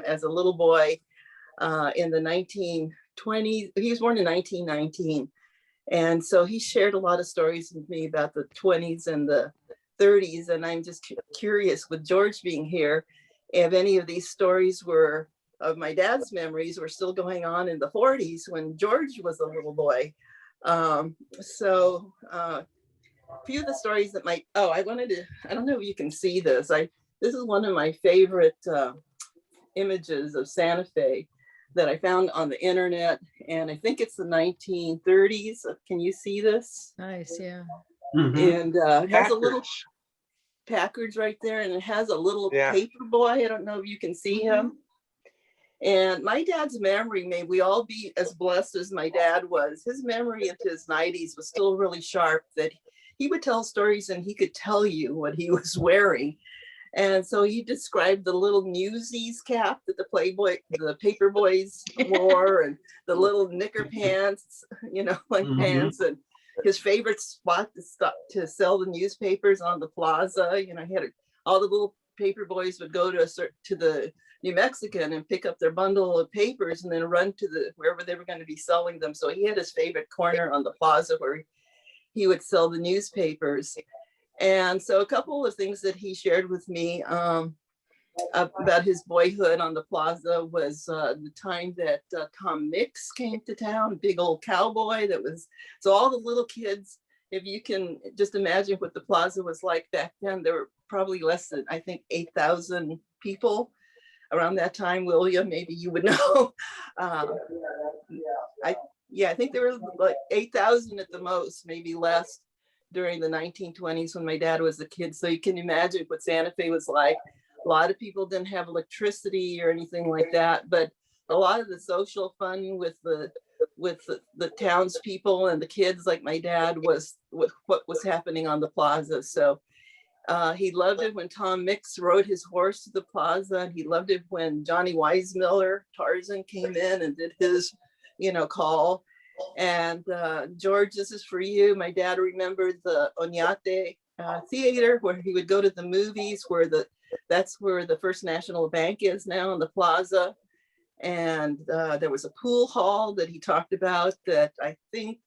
as a little boy in the 1920s. He was born in 1919. And so he shared a lot of stories with me about the 20s and the 30s. And I'm just curious, with George being here, if any of these stories were of my dad's memories were still going on in the 40s when George was a little boy. A few of the stories that I don't know if you can see this. This is one of my favorite images of Santa Fe that I found on the internet, and I think it's the 1930s. Can you see this? Nice, yeah. Mm-hmm. And it has a little Packard's right there, and it has a little paper boy. I don't know if you can see him. And my dad's memory, may we all be as blessed as my dad was. His memory into his 90s was still really sharp, that he would tell stories and he could tell you what he was wearing. And so he described the little Newsies cap that the paper boys wore, and the little knicker pants, pants, and his favorite spot to sell the newspapers on the plaza. He had all the little paper boys would go to the New Mexican and pick up their bundle of papers and then run to wherever they were going to be selling them. So he had his favorite corner on the plaza where he would sell the newspapers. And so a couple of things that he shared with me about his boyhood on the plaza was the time that Tom Mix came to town, big old cowboy so all the little kids, if you can just imagine what the plaza was like back then, there were probably less than, I think, 8,000 people around that time. William, maybe you would know. I think there were like 8,000 at the most, maybe less, during the 1920s when my dad was a kid. So you can imagine what Santa Fe was like. A lot of people didn't have electricity or anything like that, but a lot of the social fun with the townspeople and the kids, like my dad, was with what was happening on the plaza. So he loved it when Tom Mix rode his horse to the plaza, and he loved it when Johnny Weissmiller, Tarzan, came in and did his, call. And George, this is for you. My dad remembered the Oñate Theater, where he would go to the movies, that's where the First National Bank is now, in the plaza. And there was a pool hall that he talked about that I think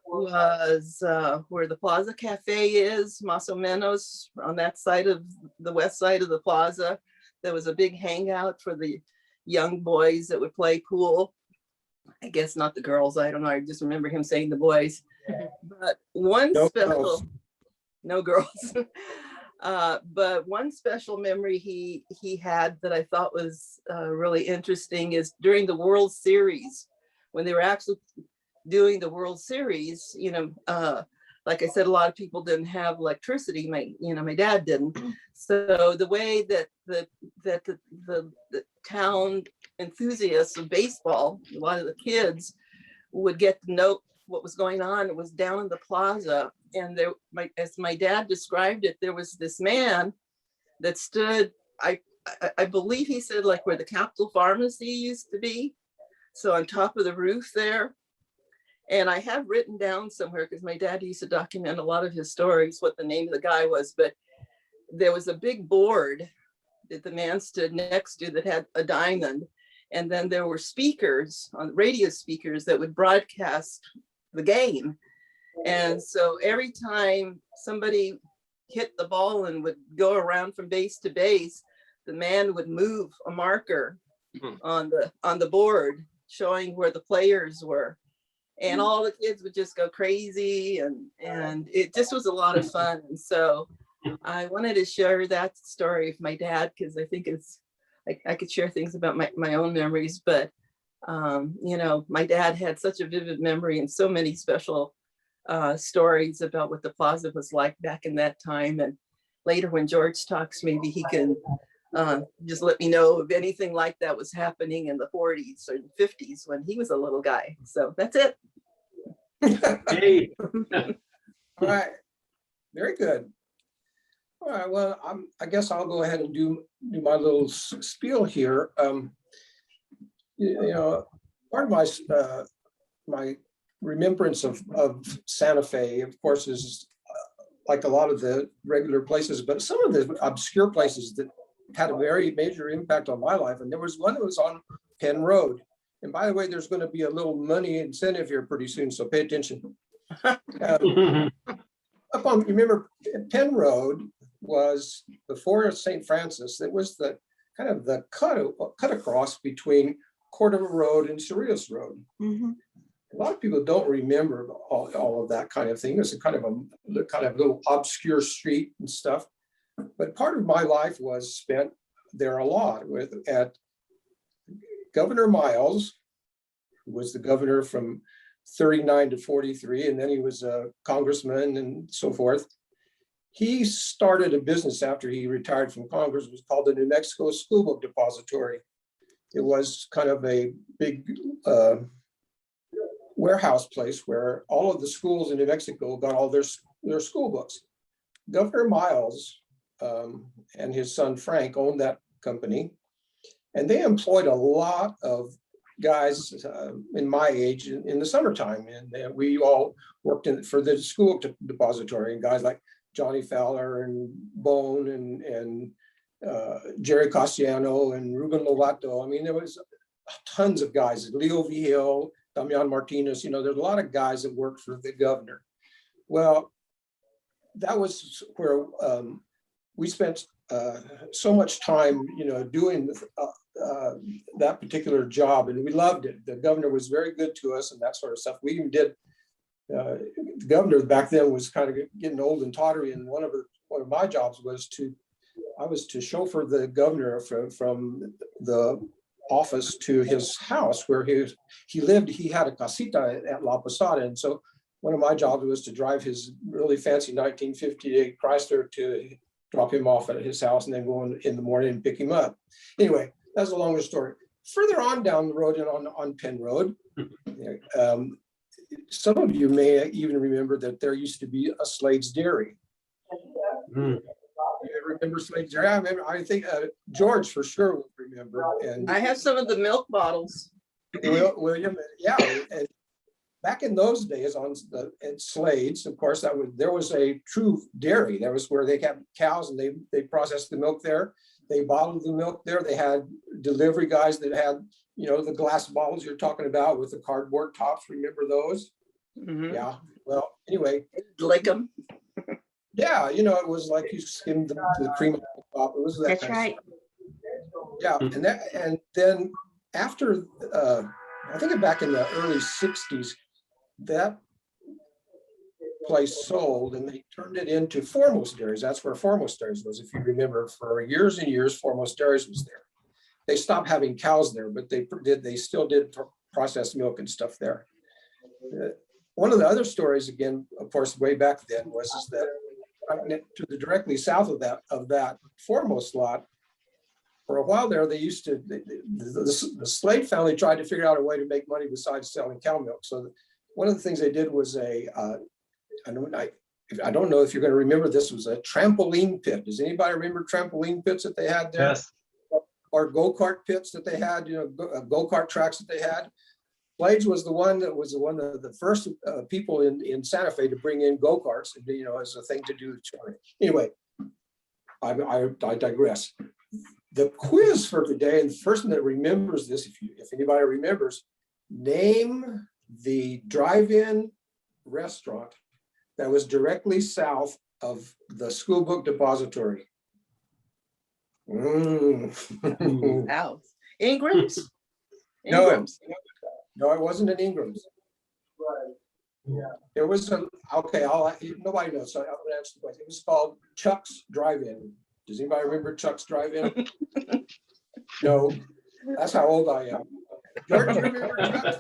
was where the Plaza Cafe is, más o menos, on that side of the west side of the plaza. There was a big hangout for the young boys that would play pool. I guess not the girls, I don't know. I just remember him saying the boys. But no girls. But one special memory he had that I thought was really interesting is during the World Series, when they were actually doing the World Series, like I said, a lot of people didn't have electricity. My dad didn't. So the way that the town enthusiasts of baseball, a lot of the kids, would get to know what was going on, it was down in the plaza. And as my dad described it, there was this man that stood, I believe he said, like where the Capitol Pharmacy used to be. So on top of the roof there. And I have written down somewhere, because my dad used to document a lot of his stories, what the name of the guy was, but there was a big board that the man stood next to that had a diamond. And then there were speakers, radio speakers, that would broadcast the game. And so every time somebody hit the ball and would go around from base to base, the man would move a marker on the board showing where the players were. And all the kids would just go crazy, and it just was a lot of fun. And so I wanted to share that story with my dad, because I think I could share things about my own memories, but my dad had such a vivid memory and so many special stories about what the plaza was like back in that time. And later when George talks, maybe he can just let me know if anything like that was happening in the 40s or 50s when he was a little guy. So that's it. Hey. All right, very good. All right, well, I guess I'll go ahead and do my little spiel here. Part of my remembrance of Santa Fe, of course, is like a lot of the regular places, but some of the obscure places that had a very major impact on my life. And there was one that was on Penn Road. And by the way, there's going to be a little money incentive here pretty soon, so pay attention. Remember, Penn Road was before St. Francis. It was the kind of the cut across between Cordova Road and Cerritos Road. Mm-hmm. A lot of people don't remember all of that kind of thing. It's a kind of little obscure street and stuff. But part of my life was spent there a lot at Governor Miles, who was the governor from 39 to 43, and then he was a congressman and so forth. He started a business after he retired from Congress. It was called the New Mexico School Book Depository. It was kind of a big warehouse place where all of the schools in New Mexico got all their school books. Governor Miles and his son Frank owned that company, and they employed a lot of guys in my age in the summertime, and we all worked for the school depository, and guys like Johnny Fowler and Bone and Jerry Cassiano and Ruben Lovato. I mean, there was tons of guys, Leo Vigil, Damian Martinez, there's a lot of guys that worked for the governor. Well, that was where we spent so much time, doing that particular job, and we loved it. The governor was very good to us and that sort of stuff. We even did, the governor back then was kind of getting old and tottery, and one of my jobs was to chauffeur the governor from the office to his house where he lived. He had a casita at La Posada, and so one of my jobs was to drive his really fancy 1958 Chrysler to drop him off at his house and then go in the morning and pick him up. Anyway, that's a longer story. Further on down the road and on Penn Road, some of you may even remember that there used to be a Slade's Dairy. You remember Slade's Dairy? I think George for sure will remember. And I have some of the milk bottles. William, yeah. And back in those days at Slade's, of course, there was a true dairy. That was where they kept cows and they processed the milk there. They bottled the milk there. They had delivery guys that had, the glass bottles you're talking about with the cardboard tops. Remember those? Mm-hmm. Yeah. Well, anyway. Lick them. Yeah, it was like you skimmed the cream on the top. It was that. That's right. Yeah, and then after, I think back in the early 60s, that place sold and they turned it into Foremost Dairies. That's where Foremost Dairies was. If you remember, for years and years, Foremost Dairies was there. They stopped having cows there, but they still did processed milk and stuff there. One of the other stories, again, of course, way back then was that to the directly south of that Foremost lot, for a while there, they used to, the Slade family tried to figure out a way to make money besides selling cow milk. So one of the things they did was I don't know if you're going to remember, this was a trampoline pit. Does anybody remember trampoline pits that they had there? Yes. Or go-kart pits that they had, go-kart tracks that they had. Slade's was one of the first people in Santa Fe to bring in go-karts, as a thing to do. Anyway, I digress. The quiz for today, and the person that remembers this, if anybody remembers, name the drive-in restaurant that was directly south of the school book depository. Wow. Ingram's? No, Ingram's. No, it wasn't an Ingram's. It was nobody knows, so I'm gonna answer the question. It was called Chuck's Drive-In. Does anybody remember Chuck's Drive-In? No, that's how old I am. George, you remember Chuck's?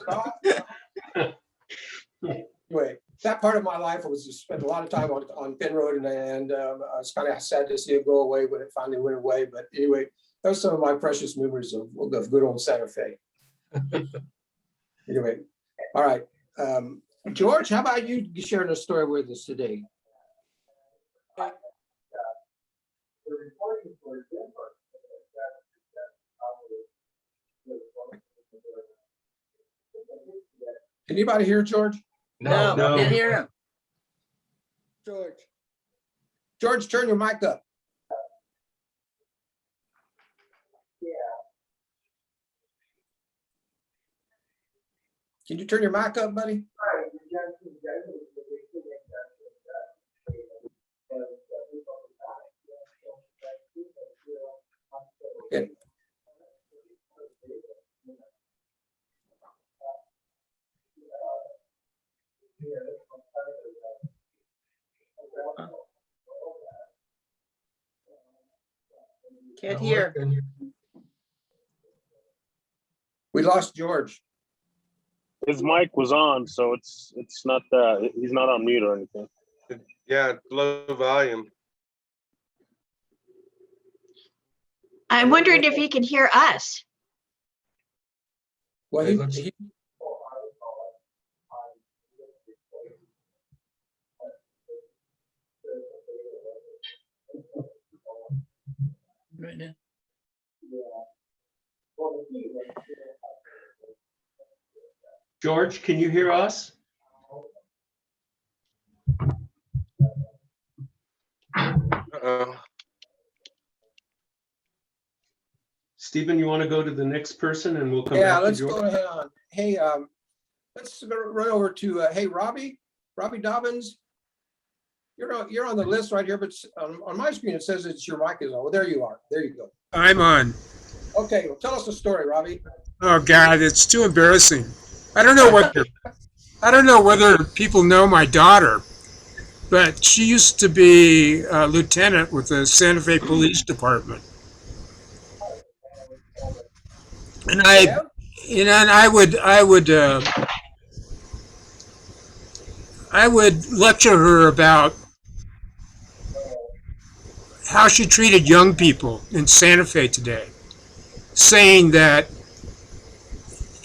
Anyway, that part of my life was to spend a lot of time on Penn Road, and I was kind of sad to see it go away when it finally went away. But anyway, those are some of my precious memories of good old Santa Fe. Anyway, all right. George, how about you sharing a story with us today? Anybody hear George? No, No. can't hear him. George, turn your mic up. Can you turn your mic up, buddy? Okay. Can't hear. We lost George. His mic was on, so it's not he's not on mute or anything. Yeah, low volume. I'm wondering if he can hear us. Well, Right now. George, can you hear us? Stephen, you want to go to the next person and we'll come yeah, back to let's George? go ahead on. Hey, let's run over to, hey, Robbie Dobbins. You're on the list right here, but on my screen, it says it's your mic is on. Well, there you are. There you go. I'm on. Okay, well, tell us the story, Robbie. Oh God, it's too embarrassing. I don't know whether people know my daughter, but she used to be a lieutenant with the Santa Fe Police Department. And I would lecture her about how she treated young people in Santa Fe today, saying that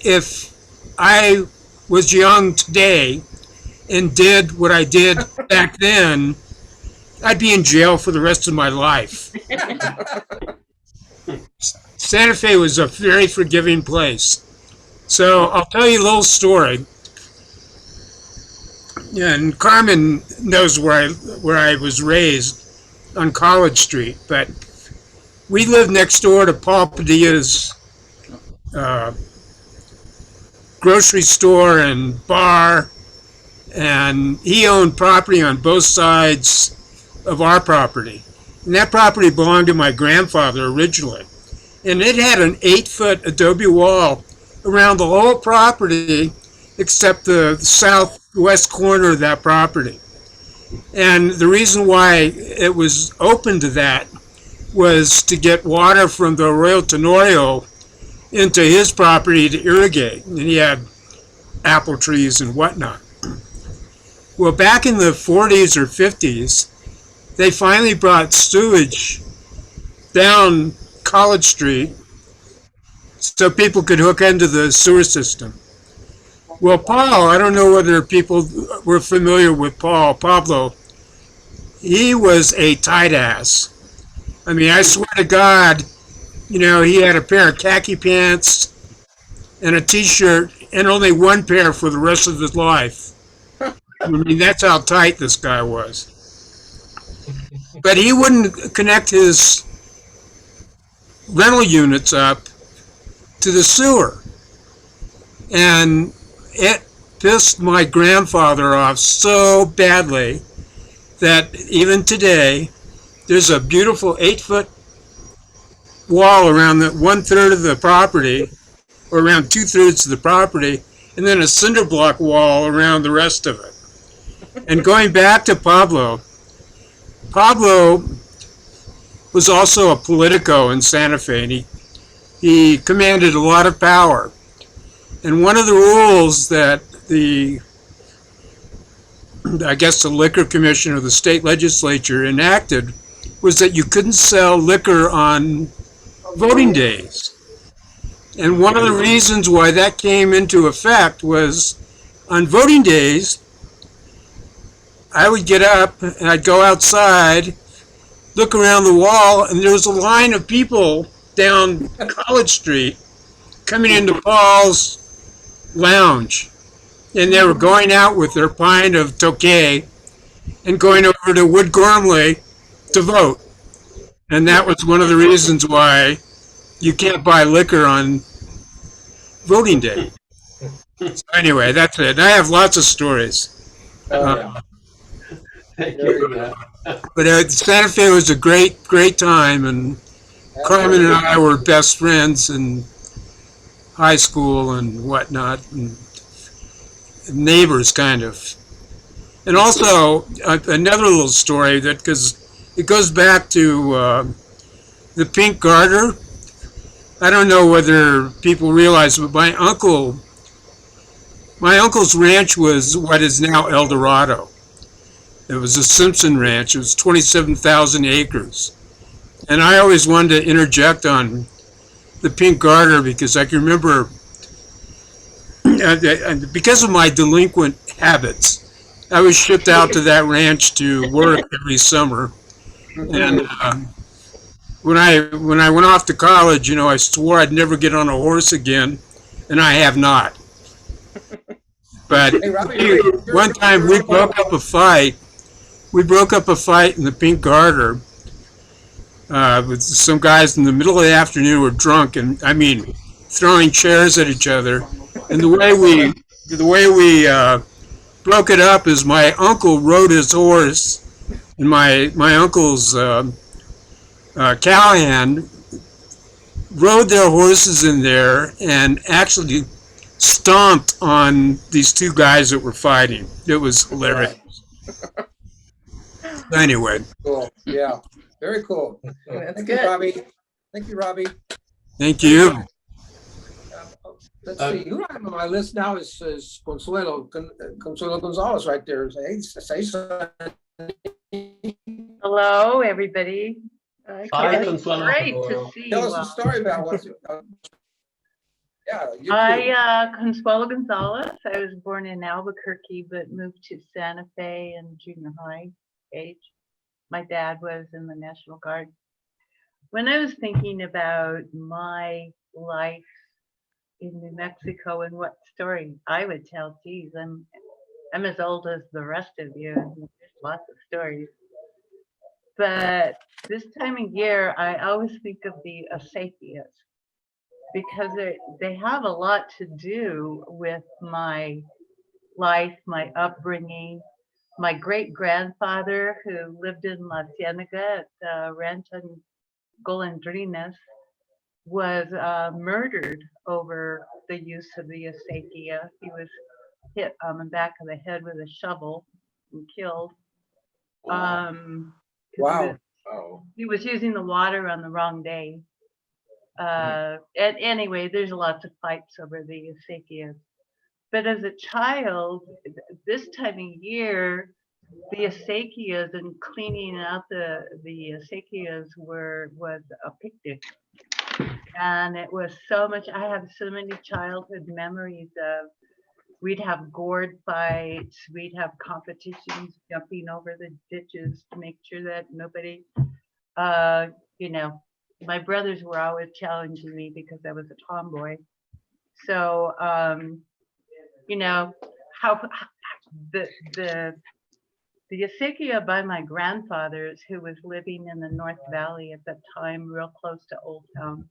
if I was young today and did what I did back then, I'd be in jail for the rest of my life. Santa Fe was a very forgiving place. So I'll tell you a little story. And Carmen knows where I was raised on College Street, but we lived next door to Paul Padilla's grocery store and bar, and he owned property on both sides of our property. And that property belonged to my grandfather originally. And it had an 8-foot adobe wall around the whole property except the southwest corner of that property. And the reason why it was open to that was to get water from the Arroyo Tenorio into his property to irrigate. And he had apple trees and whatnot. Well, back in the 40s or 50s, they finally brought sewage down College Street so people could hook into the sewer system. Well, Paul, I don't know whether people were familiar with Pablo. He was a tight ass. I mean, I swear to God, he had a pair of khaki pants and a t-shirt and only one pair for the rest of his life. I mean, that's how tight this guy was. But he wouldn't connect his rental units up to the sewer. And it pissed my grandfather off so badly that even today, there's a beautiful 8-foot wall around the 1/3 of the property, or around 2/3 of the property, and then a cinder block wall around the rest of it. And going back to Pablo was also a politico in Santa Fe, and he commanded a lot of power. And one of the rules that the Liquor Commission or the state legislature enacted was that you couldn't sell liquor on voting days. And one of the reasons why that came into effect was on voting days, I would get up and I'd go outside, look around the wall, and there was a line of people down College Street coming into Paul's lounge. And they were going out with their pint of Tokay and going over to Wood Gormley to vote. And that was one of the reasons why you can't buy liquor on voting day. So anyway, that's it. I have lots of stories. Oh, yeah. Thank Very you. good. But Santa Fe was a great time, and Carmen and I were best friends in high school and whatnot, and neighbors kind of. And also another little story that because it goes back to the Pink Garter. I don't know whether people realize, but my uncle's ranch was what is now El Dorado. It was a Simpson ranch. It was 27,000 acres. And I always wanted to interject on the Pink Garter because I can remember, because of my delinquent habits, I was shipped out to that ranch to work every summer. And when I went off to college, I swore I'd never get on a horse again, and I have not. But Hey, Robbie, one time we broke up a fight. We broke up a fight in the Pink Garter with some guys in the middle of the afternoon who were drunk, and I mean, throwing chairs at each other. And the way we broke it up is my uncle rode his horse, and my uncle's cowhand rode their horses in there and actually stomped on these two guys that were fighting. It was hilarious. Anyway, Cool. Yeah. Very cool. That's Thank you, good. Robbie. Thank you, Robbie. thank you. Let's see, who I have on my list now is Consuelo Gonzalez right there. Say something. Hello, everybody. Hi, It's Consuelo. great to see you. Tell us a all. story about what's. Yeah, you too. Consuelo Gonzalez. I was born in Albuquerque, but moved to Santa Fe in junior high age. My dad was in the National Guard. When I was thinking about my life in New Mexico and what story I would tell, geez, I'm as old as the rest of you. There's lots of stories. But this time of year, I always think of the acequias because they have a lot to do with my life, my upbringing. My great-grandfather, who lived in La Cienega at Rancho Golondrinas, was murdered over the use of the acequia. He was hit on the back of the head with a shovel and killed. 'Cause Wow. he was using the water on the wrong day. And anyway, there's lots of fights over the acequias. But as a child, this time of year, the acequias and cleaning out the acequias was a picnic. And it was so much, I have so many childhood memories of, we'd have gourd fights, we'd have competitions jumping over the ditches to make sure that nobody, my brothers were always challenging me because I was a tomboy. So, how the acequia by my grandfather's, who was living in the North Valley at that time, real close to Old Town.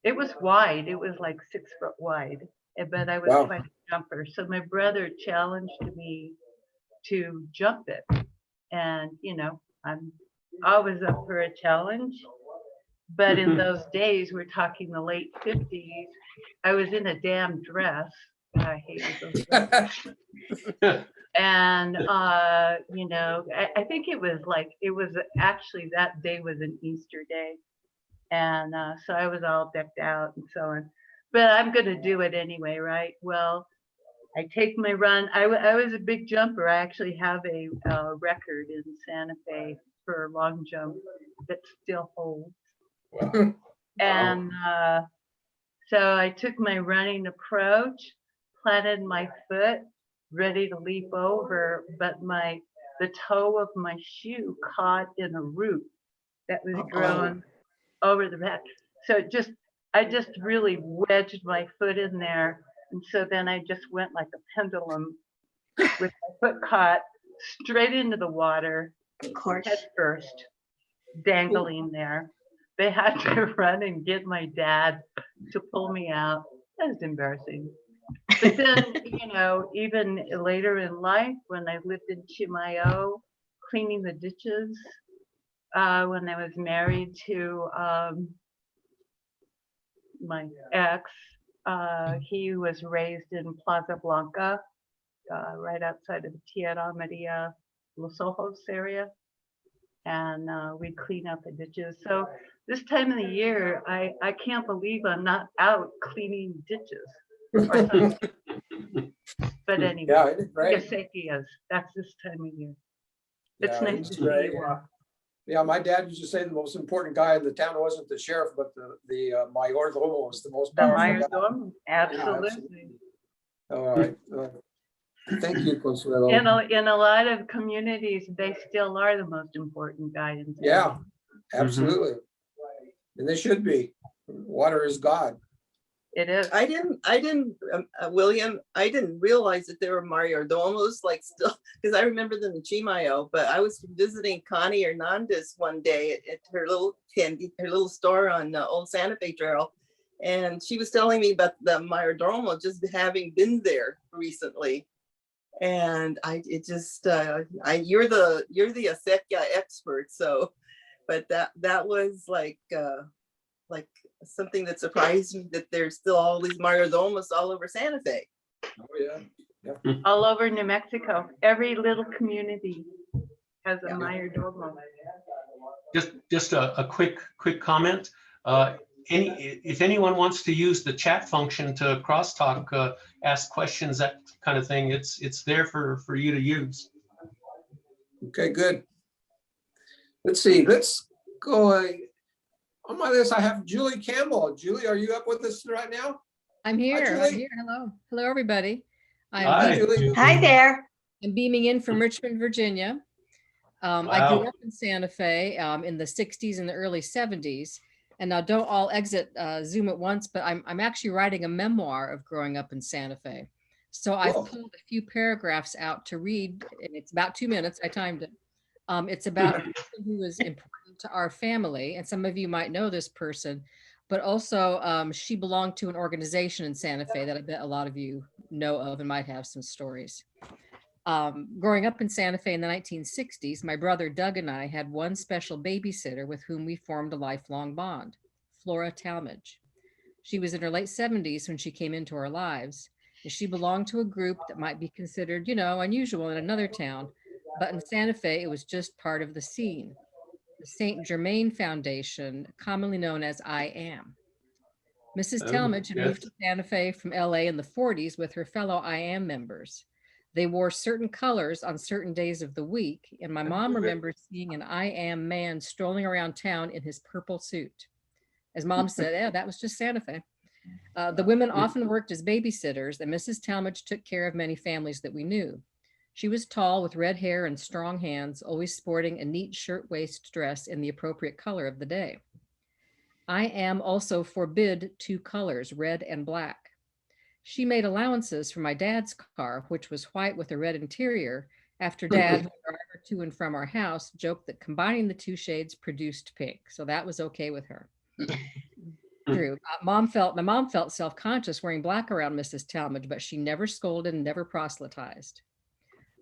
It was wide. It was like 6 foot wide, but I was Wow. quite a jumper. So my brother challenged me to jump it, and I'm always up for a challenge. But in those days, we're talking the late 50s, I was in a damn dress. I hated those dresses. And, I think it was actually, that day was an Easter day. And so I was all decked out and so on. But I'm going to do it anyway, right? Well, I take my run. I was a big jumper. I actually have a record in Santa Fe for long jump that still holds. And so I took my running approach, planted my foot, ready to leap over, but the toe of my shoe caught in a root that was grown over the back. So I just really wedged my foot in there. And so then I just went like a pendulum with my foot caught straight into the water, Of course. head first, dangling there. They had to run and get my dad to pull me out. That was embarrassing. But then, even later in life, when I lived in Chimayo, cleaning the ditches, when I was married to my ex, he was raised in Plaza Blanca, right outside of Tierra Maria, Los Ojos area. And we'd clean out the ditches. So this time of the year, I can't believe I'm not out cleaning ditches or something. But anyway, Yeah, it is great. Gasekias, that's this time of year. It's Yeah, nice it's to see great. you all. Yeah, my dad used to say the most important guy in the town wasn't the sheriff, but the mayordomo was the most The powerful guy. mayordomo, absolutely. absolutely. All right. Thank you, Consuelo. In a lot of communities, they still are the most important guy in town. Yeah, absolutely. And they should be. Water is God. It is. I didn't, William, I didn't realize that there were mayordomos like still, because I remember them in Chimayo, but I was visiting Connie Hernandez one day at her little store on Old Santa Fe Trail. And she was telling me about the mayordomo just having been there recently. And you're the Acequia expert. So, but that was like something that surprised me, that there's still all these mayordomos all over Santa Fe. Oh, yeah. All over New Mexico. Every little community has a mayordomo. Just a quick comment. If anyone wants to use the chat function to crosstalk, ask questions, that kind of thing, it's there for you to use. Okay, good. Let's see. Let's go. On my list, I have Julie Campbell. Julie, are you up with us right now? I'm here. Julie. I'm here. Hello. Hello, everybody. Hi, Julie. Hi there. I'm beaming in from Richmond, Virginia. I grew up in Santa Fe in the 60s and the early 70s. And now don't all exit Zoom at once, but I'm actually writing a memoir of growing up in Santa Fe. So I've pulled a few paragraphs out to read, and it's about 2 minutes. I timed it. It's about a person who was important to our family, and some of you might know this person, but also she belonged to an organization in Santa Fe that I bet a lot of you know of and might have some stories. Growing up in Santa Fe in the 1960s, my brother Doug and I had one special babysitter with whom we formed a lifelong bond, Flora Talmage. She was in her late 70s when she came into our lives, and she belonged to a group that might be considered, unusual in another town, but in Santa Fe, it was just part of the scene. The St. Jermaine Foundation, commonly known as I Am. Mrs. Talmage had moved to Santa Fe from LA in the 40s with her fellow I Am members. They wore certain colors on certain days of the week, and my mom remembers seeing an I Am man strolling around town in his purple suit. As Mom said, yeah, that was just Santa Fe. The women often worked as babysitters, and Mrs. Talmage took care of many families that we knew. She was tall with red hair and strong hands, always sporting a neat shirtwaist dress in the appropriate color of the day. I Am also forbid two colors, red and black. She made allowances for my dad's car, which was white with a red interior, after Dad, who drove her to and from our house, joked that combining the two shades produced pink. So that was okay with her. True. My mom felt self-conscious wearing black around Mrs. Talmage, but she never scolded and never proselytized.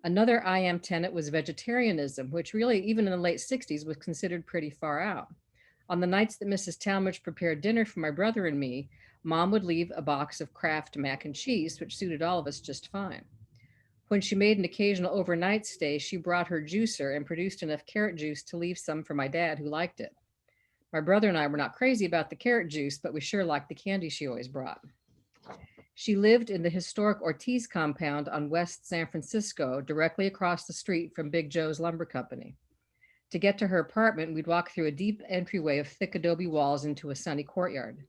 Another I Am tenet was vegetarianism, which really, even in the late 60s, was considered pretty far out. On the nights that Mrs. Talmage prepared dinner for my brother and me, Mom would leave a box of Kraft mac and cheese, which suited all of us just fine. When she made an occasional overnight stay, she brought her juicer and produced enough carrot juice to leave some for my dad, who liked it. My brother and I were not crazy about the carrot juice, but we sure liked the candy she always brought. She lived in the historic Ortiz compound on West San Francisco, directly across the street from Big Joe's Lumber Company. To get to her apartment, we'd walk through a deep entryway of thick adobe walls into a sunny courtyard.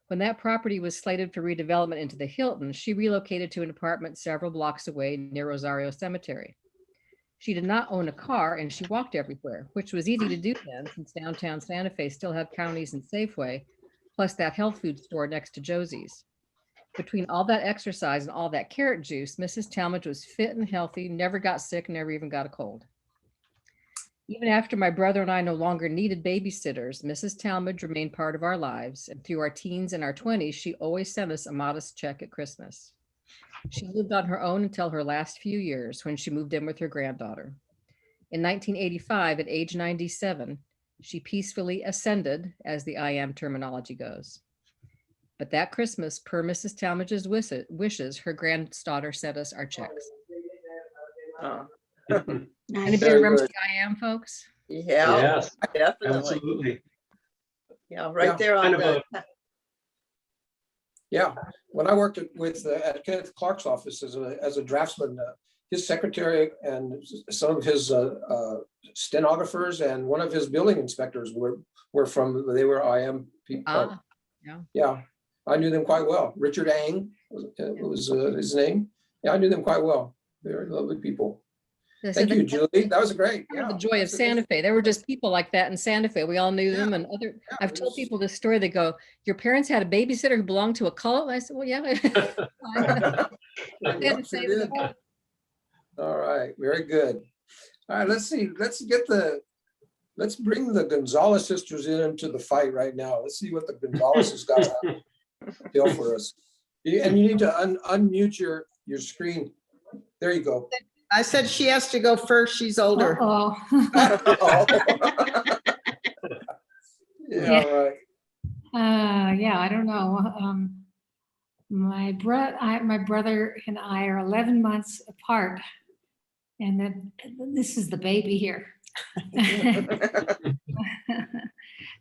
When that property was slated for redevelopment into the Hilton, she relocated to an apartment several blocks away near Rosario Cemetery. She did not own a car, and she walked everywhere, which was easy to do then, since downtown Santa Fe still had Counties and Safeway, plus that health food store next to Josie's. Between all that exercise and all that carrot juice, Mrs. Talmage was fit and healthy, never got sick, never even got a cold. Even after my brother and I no longer needed babysitters, Mrs. Talmage remained part of our lives, and through our teens and our 20s, she always sent us a modest check at Christmas. She lived on her own until her last few years when she moved in with her granddaughter. In 1985, at age 97, she peacefully ascended, as the I am terminology goes. But that Christmas, per Mrs. Talmage's wishes, her granddaughter sent us our checks. Oh, Anybody Very remember good. the I am, folks? yeah, Yes, definitely. absolutely. Yeah, right Yeah. there on Kind of the. Yeah, when I worked at Kenneth Clark's office as a draftsman, his secretary and some of his stenographers and one of his building inspectors they were IM people. Ah, Yeah, I knew them quite well. Richard Ang was his name. Yeah, I knew them quite well. Very lovely people. Thank you, Julie. That was great. Kind of Yeah, the joy of Santa Fe. There were just people like that in Santa Fe. We all knew them, and other. Yeah, I've it told was- people this story. They go, "Your parents had a babysitter who belonged to a cult." I said, "Well, yeah." Santa Fe was a cult. All right, very good. All right, let's see. Let's bring the Gonzalez sisters into the fight right now. Let's see what the Gonzalez has got to deal for us. And you need to unmute your screen. There you go. I said she has to go first. She's older. Oh, Yeah, all right. yeah, I don't know. My brother and I are 11 months apart, and then this is the baby here.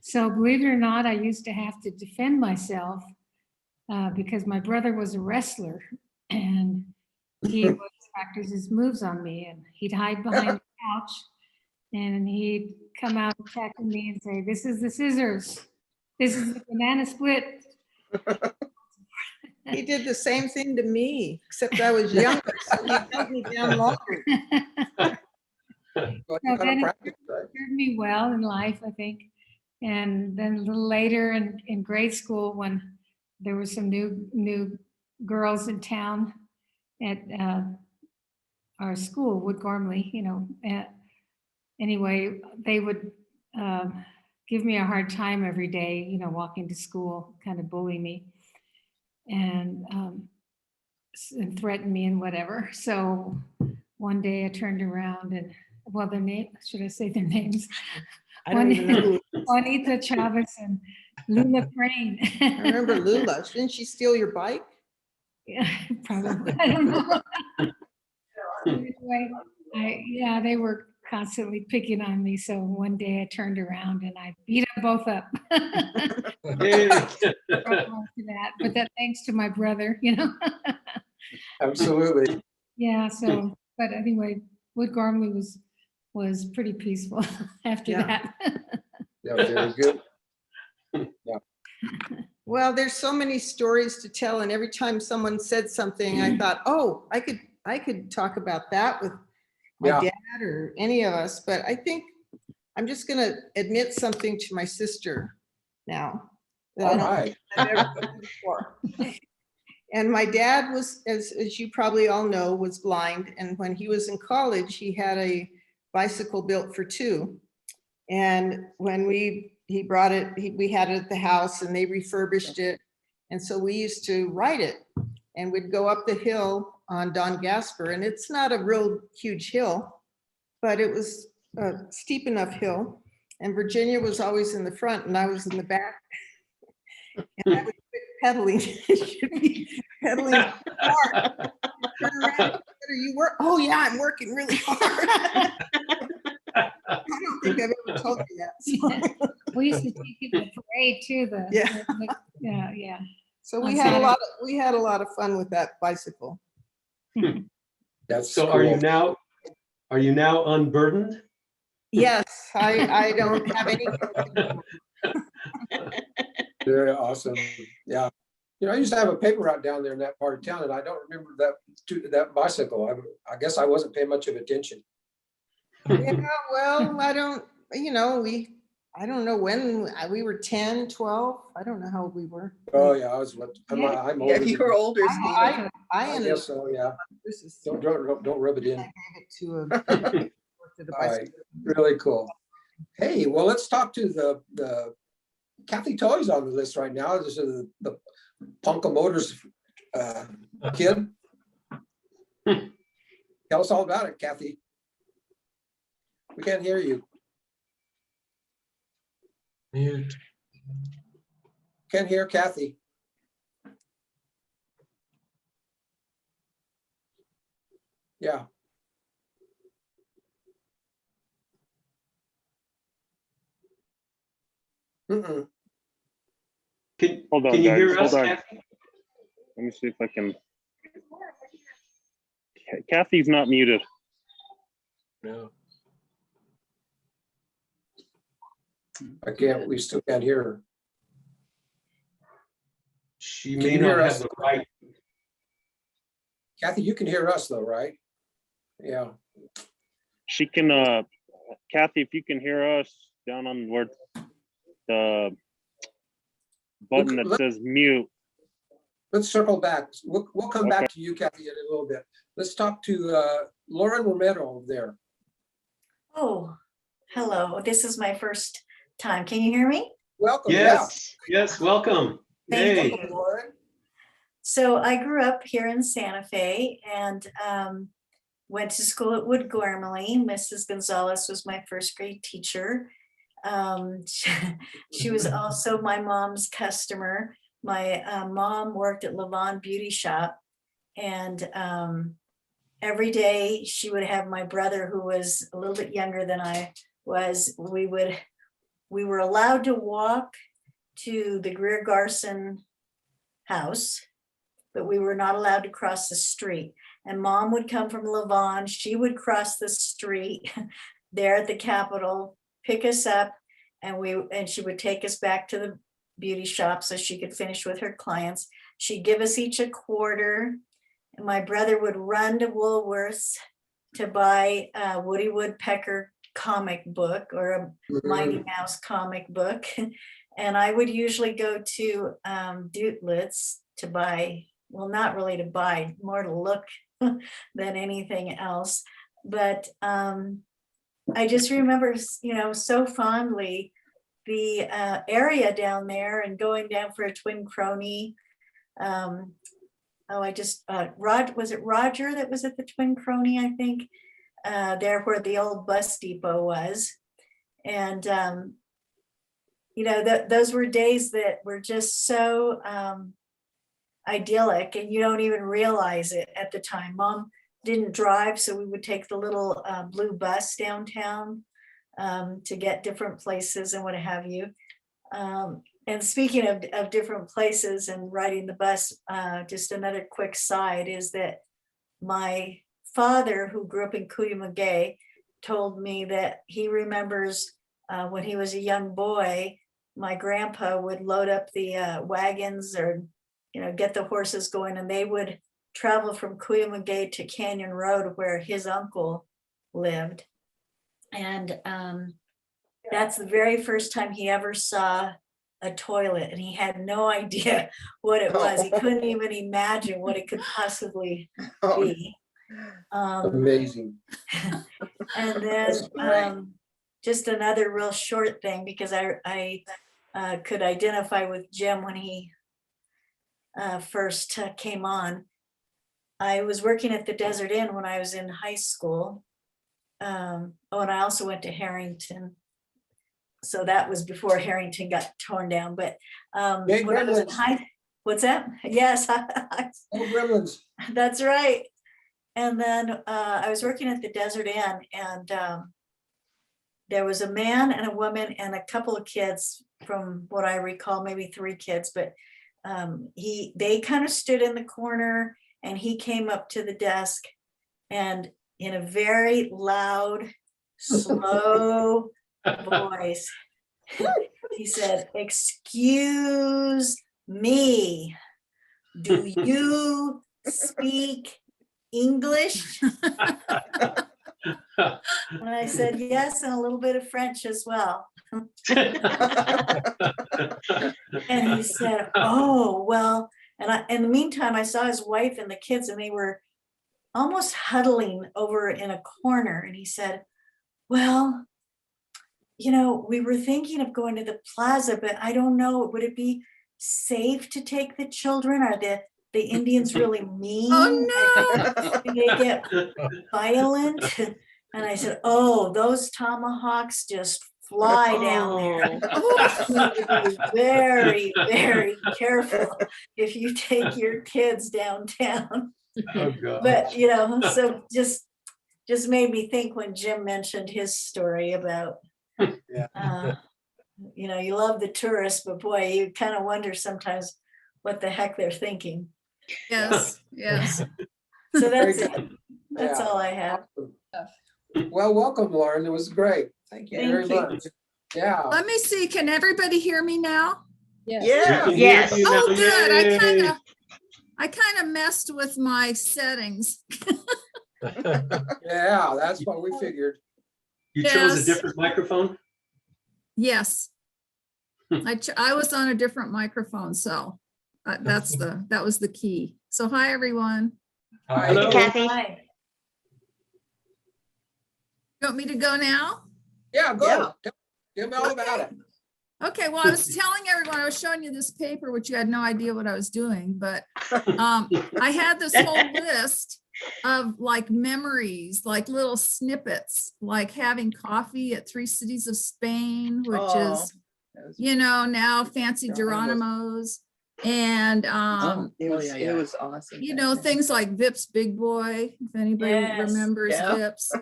So believe it or not, I used to have to defend myself because my brother was a wrestler, and he would practice his moves on me, and he'd hide behind the couch, and he'd come out attacking me and say, "This is the scissors. This is the banana split." He did the same thing to me, except I was younger, so he held me down longer. Well, No, you gotta then it practice, right? served me well in life, I think. And then a little later in grade school, when there were some new girls in town at our school, Wood Gormley, anyway, they would give me a hard time every day, walking to school, kind of bully me and threaten me and whatever. So one day I turned around and, well, their name, should I say their names? I don't even know. Juanita Chavez and Lula Crane. I remember Lula. Didn't she steal your bike? Yeah, probably. I don't know. Anyway, they were constantly picking on me. So one day I turned around and I beat them both up. But that thanks to my brother, Absolutely. Yeah, so, but anyway, Wood Gormley was pretty peaceful after Yeah. that. Yeah, very good. Well, there's so many stories to tell, and every time someone said something, I thought, oh, I could talk about that with my Yeah. dad or any of us, but I think I'm just gonna admit something to my sister now. that I All don't right. think I've ever done before. And my dad was, as you probably all know, was blind, and when he was in college, he had a bicycle built for two. And when he brought it, we had it at the house and they refurbished it. And so we used to ride it and we'd go up the hill on Don Gasper, and it's not a real huge hill, but it was a steep enough hill. And Virginia was always in the front and I was in the back. And I would quit pedaling. She'd be pedaling hard. Turn around, are you work? Oh yeah, I'm working really hard. I don't think I've ever told you that. So. We used to take it to the parade too, yeah. So we had a lot of fun with that bicycle. That's So cool. are you now unburdened? Yes, I don't have any. Very awesome. Yeah. I used to have a paper route down there in that part of town, and I don't remember that bicycle. I guess I wasn't paying much of attention. Yeah, well, I don't know when we were 10, 12. I don't know how old we were. Oh yeah, I'm Yeah, older. you were older, Stephen. I ended guess so. Yeah. this is Don't rub it in. I gave it to a to the All right, bicycle. really cool. Hey, well, let's talk to the Kathy Toy's on the list right now. This is the Ponca Motors kid. Tell us all about it, Kathy. We can't hear you. Mute. Can't hear Kathy. Yeah. Mm-mm. Hold on, Can you guys. hear us, Hold on. Kathy? Let me see if I can. Kathy's not muted. No. We still can't hear her. She Can may you not hear have us? the right. Kathy, you can hear us though, right? Yeah. She can, Kathy, if you can hear us down on where the button that says mute. Let's circle back. We'll come back to you, Kathy, in a little bit. Let's talk to Lauren Romero there. Oh, hello. This is my first time. Can you hear me? Welcome. Yes, yes, welcome. Thank Hey. you. Yeah. Lauren. So I grew up here in Santa Fe and went to school at Wood Gormley. Mrs. Gonzalez was my first grade teacher. She was also my mom's customer. My mom worked at Levon Beauty Shop, and every day she would have my brother, who was a little bit younger than I was. We were allowed to walk to the Greer Garson house, but we were not allowed to cross the street. And mom would come from Levon. She would cross the street there at the Capitol, pick us up, and she would take us back to the beauty shop so she could finish with her clients. She'd give us each a quarter. And my brother would run to Woolworths to buy a Woody Woodpecker comic book or a Mighty Mouse comic book. And I would usually go to Dutlitz to buy, well, not really to buy, more to look than anything else. But I just remember, so fondly the area down there and going down for a twin crony. Was it Roger that was at the twin crony, I think, there where the old bus depot was. And, those were days that were just so idyllic, and you don't even realize it at the time. Mom didn't drive, so we would take the little blue bus downtown to get different places and what have you. And speaking of different places and riding the bus, just another quick side is that my father, who grew up in Cuyamagay, told me that he remembers when he was a young boy, my grandpa would load up the wagons or, get the horses going, and they would travel from Cuyamagay to Canyon Road where his uncle lived. And that's the very first time he ever saw a toilet, and he had no idea what it was. He couldn't even imagine what it could possibly be. Amazing. And then just another real short thing, because I could identify with Jim when he first came on. I was working at the Desert Inn when I was in high school. And I also went to Harrington. So that was before Harrington got torn down. But when I was in what's that? Yes. Gremlins. That's right. And then I was working at the Desert Inn, and there was a man and a woman and a couple of kids, from what I recall, maybe 3 kids, but they kind of stood in the corner, and he came up to the desk, and in a very loud, slow voice, he said, "Excuse me, do you speak English?" And I said, "Yes, and a little bit of French as well." And he said, "Oh, well," and in the meantime, I saw his wife and the kids, and they were almost huddling over in a corner. And he said, well, we were thinking of going to the plaza, but I don't know, would it be safe to take the children? Are the Indians really mean? Oh, Do they get violent? And I said, oh, those tomahawks just fly down there. Oh. You need to be very, very careful if you take your kids downtown. Oh, God. But, so just made me think when Jim mentioned his story about, you love the tourists, but boy, you kind of wonder sometimes what the heck they're thinking. Yes, yes. So Very that's it. good. That's Yeah. all I have. Well, welcome, Lauren. It was great. Thank you very Thank you. much. Yeah. Let me see, can everybody hear me now? Yes. Yeah. Yes. Oh, good. I kind of messed with my settings. Yeah, that's what we figured. You chose a Yes. different microphone? Yes. I was on a different microphone, so that was the key. So hi, everyone. Hello. Kathy. Hi. You want me to go now? Yeah, go. Yeah. Tell me all about it. Okay, well, I was telling everyone, I was showing you this paper, which you had no idea what I was doing, but I had this whole list of like memories, like little snippets, like having coffee at Three Cities of Spain, which Oh, is, that was- now Fancy Geronimo's. And, it was awesome. things like Vip's Big Boy, if anybody Yes. remembers Yeah. Vip's,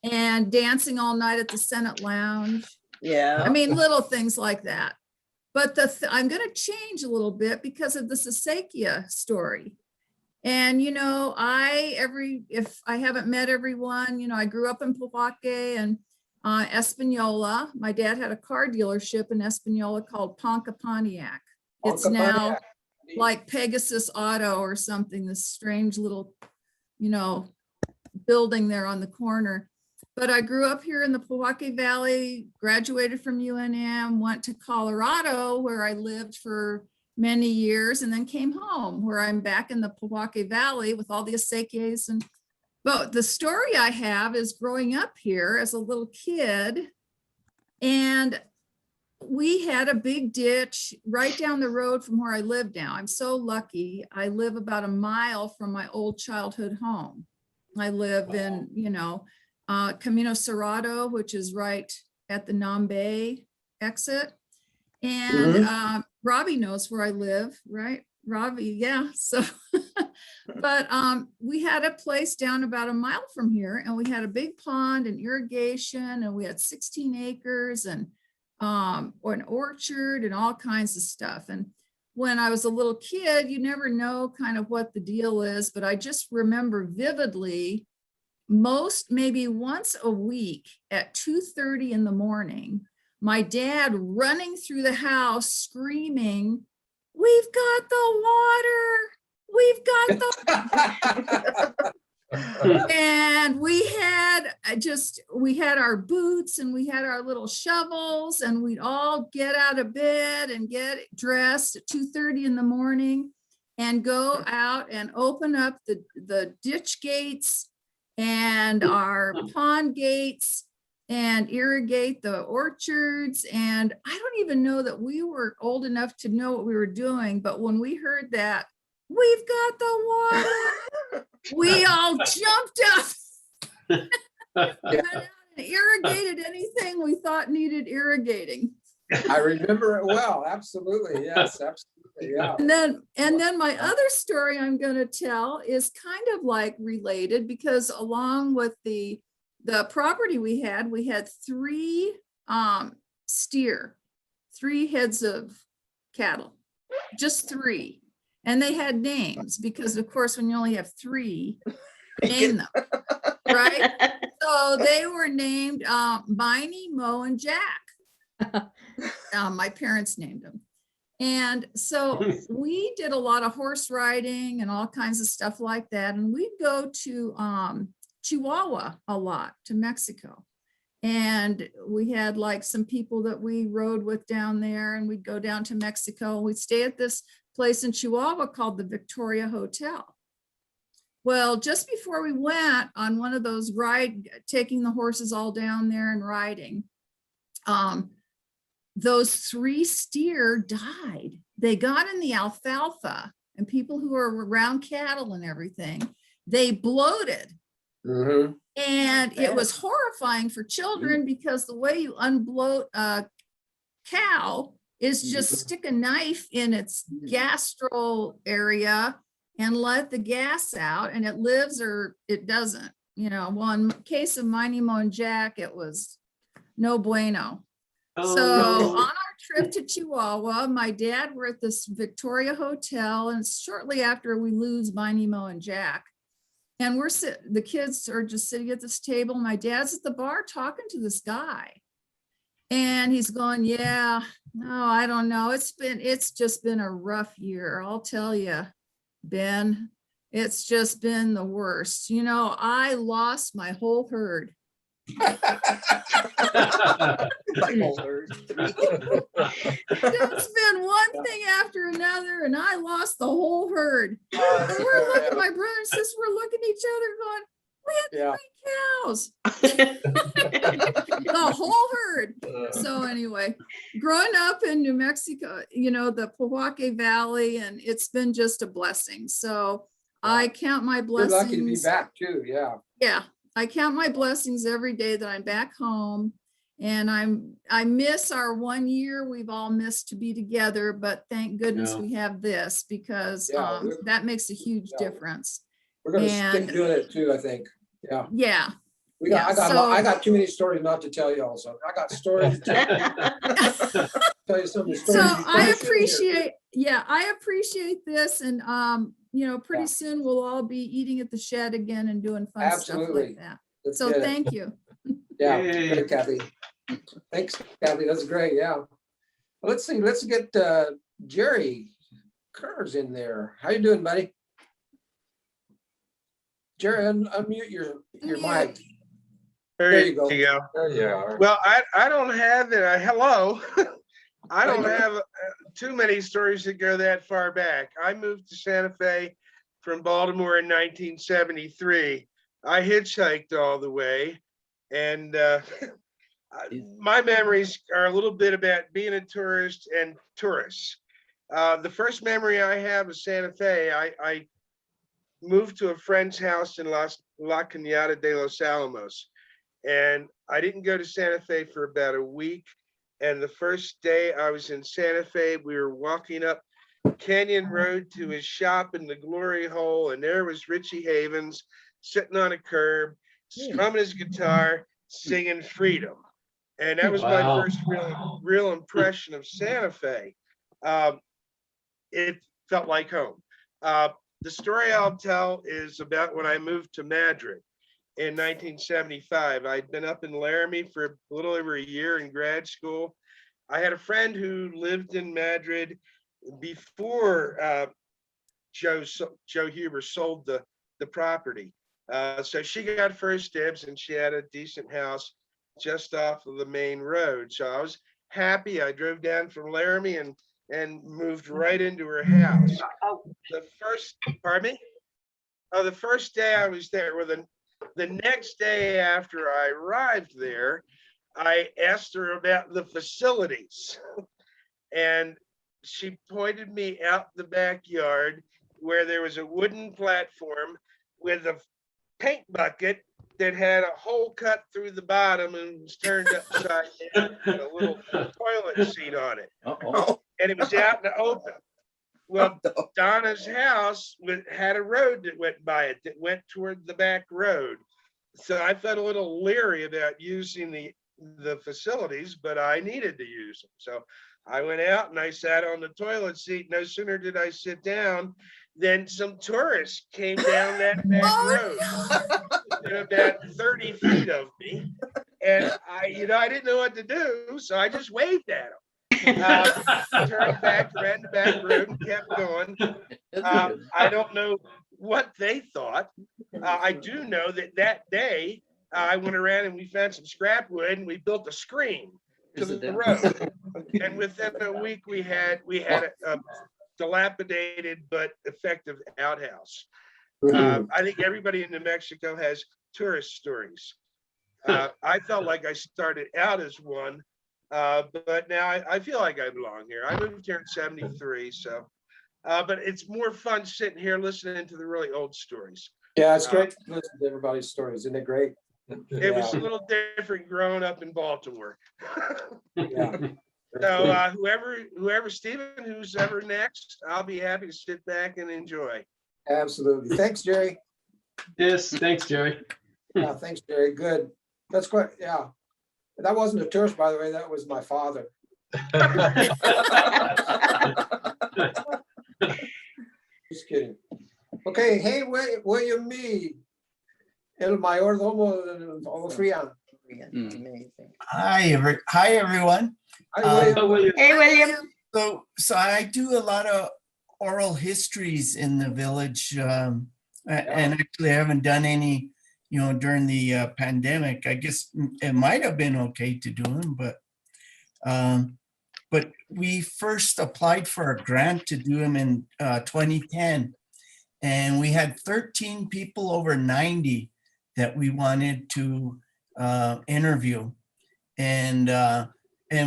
and Dancing All Night at the Senate Lounge. Yeah. I mean, little things like that. But I'm going to change a little bit because of the Sasakia story. And, if I haven't met everyone, I grew up in Pojoaque and Espanola. My dad had a car dealership in Espanola called Ponca Pontiac. It's now like Pegasus Auto or something, this strange little, building there on the corner. But I grew up here in the Pojoaque Valley, graduated from UNM, went to Colorado where I lived for many years, and then came home where I'm back in the Pojoaque Valley with all the acequias. But the story I have is growing up here as a little kid, and we had a big ditch right down the road from where I live now. I'm so lucky. I live about a mile from my old childhood home. I live in, Camino Cerrado, which is right at the Nambe exit. And Robbie knows where I live, right? Robbie, yeah. So, but we had a place down about a mile from here, and we had a big pond and irrigation, and we had 16 acres and or an orchard and all kinds of stuff. And when I was a little kid, you never know kind of what the deal is, but I just remember vividly maybe once a week at 2:30 in the morning, my dad running through the house screaming, "We've got the water, we've got the..." And we had our boots and we had our little shovels, and we'd all get out of bed and get dressed at 2:30 in the morning and go out and open up the ditch gates and our pond gates and irrigate the orchards. And I don't even know that we were old enough to know what we were doing, but when we heard that, "We've got the water," we all jumped up and irrigated anything we thought needed irrigating. I remember it well. Absolutely. Yes, absolutely. Yeah. And then my other story I'm going to tell is kind of like related, because along with the property we had 3 steer, 3 heads of cattle, just 3. And they had names because, of course, when you only have 3, name them, right? So they were named Miney, Mo, and Jack. My parents named them. And so we did a lot of horse riding and all kinds of stuff like that. And we'd go to Chihuahua a lot, to Mexico. And we had like some people that we rode with down there, and we'd go down to Mexico. We'd stay at this place in Chihuahua called the Victoria Hotel. Well, just before we went on one of those taking the horses all down there and riding, those 3 steer died. They got in the alfalfa, and people who are around cattle and everything, they bloated. Mhm. And it was horrifying for children because the way you unbloat a cow is just stick a knife in its gastral area and let the gas out, and it lives or it doesn't. You know, well, in case of Miney Mo and Jack, it was no bueno. Oh, So no. on our trip to Chihuahua, my dad were at this Victoria Hotel, and it's shortly after we lose Miney Mo and Jack. And the kids are just sitting at this table. My dad's at the bar talking to this guy. And he's going, yeah, no, I don't know. It's just been a rough year. I'll tell you, Ben, it's just been the worst. You know, I lost my whole herd. My whole herd. It's been one thing after another, and I lost the whole herd. And we're looking, my brother and sister were looking at each other going, we had 3 cows. The whole herd. So anyway, growing up in New Mexico, you know, the Pojoaque Valley, and it's been just a blessing. So I count my You're blessings. lucky to be back too, yeah. Yeah, I count my blessings every day that I'm back home. And I miss our 1 year we've all missed to be together, but thank goodness Yeah. we have this because Yeah, that makes a huge yeah. difference. We're gonna And- stick doing it too, I think. Yeah. Yeah. I so- got too many stories not to tell you also. I got stories to tell you some of the So stories. you I probably shouldn't hear. I appreciate this. And, you know, pretty Yeah. soon we'll all be eating at the shed again and doing fun stuff Absolutely. like that. Let's So get it. thank you. Yeah, Yay. great, Kathy. Thanks, Kathy. That's great. Yeah. Well, let's see. Let's get Jerry Kerr's in there. How you doing, buddy? Jerry, unmute your mic. There you go. There you are. Well, I don't have that. Hello. I don't have too many stories that go that far back. I moved to Santa Fe from Baltimore in 1973. I hitchhiked all the way, and my memories are a little bit about being a tourist and tourists. The first memory I have of Santa Fe, I moved to a friend's house in La Cañada de los Alamos, and I didn't go to Santa Fe for about a week. And the first day I was in Santa Fe, we were walking up Canyon Road to his shop in the Glory Hole, and there was Richie Havens sitting on a curb, strumming his guitar, singing Freedom. And that was my Wow. first real impression of Santa Fe. It felt like home. The story I'll tell is about when I moved to Madrid in 1975. I'd been up in Laramie for a little over a year in grad school. I had a friend who lived in Madrid before Joe Huber sold the property. So she got first dibs, and she had a decent house just off of the main road. So I was happy. I drove down from Laramie and moved right into her house. Pardon me? Oh, the first day I was there, well, the next day after I arrived there, I asked her about the facilities. And she pointed me out the backyard where there was a wooden platform with a paint bucket that had a hole cut through the bottom and was turned upside down with a little toilet seat on it. And it was out in the open. Well, Donna's house had a road that went by it that went toward the back road. So I felt a little leery about using the facilities, but I needed to use them. So I went out and I sat on the toilet seat. No sooner did I sit down than some tourists came down that back road within about 30 feet of me. And I didn't know what to do, so I just waved at them. Turned back, ran the back road, and kept going. I don't know what they thought. I do know that day I went around and we found some scrap wood and we built a screen to the road. And within a week we had a dilapidated but effective outhouse. I think everybody in New Mexico has tourist stories. I felt like I started out as one, but now I feel like I belong here. I moved here in '73, so, but it's more fun sitting here listening to the really old stories. Yeah, it's great to listen to everybody's stories. Isn't it great? It was a little different growing up in Baltimore. Yeah. So whoever Stephen, who's ever next, I'll be happy to sit back and enjoy. Absolutely. Thanks, Jerry. Yes, thanks, Jerry. Yeah, thanks, Jerry. Good. That's quite, yeah. That wasn't a tourist, by the way. That was my father. Just kidding. Okay, hey, William Mead, el mayordomo de Ofrian. Hi, everyone. Hi, William. Hey, William. So I do a lot of oral histories in the village, and actually I haven't done any, during the pandemic. I guess it might have been okay to do them, but we first applied for a grant to do them in 2010, and we had 13 people over 90 that we wanted to interview, and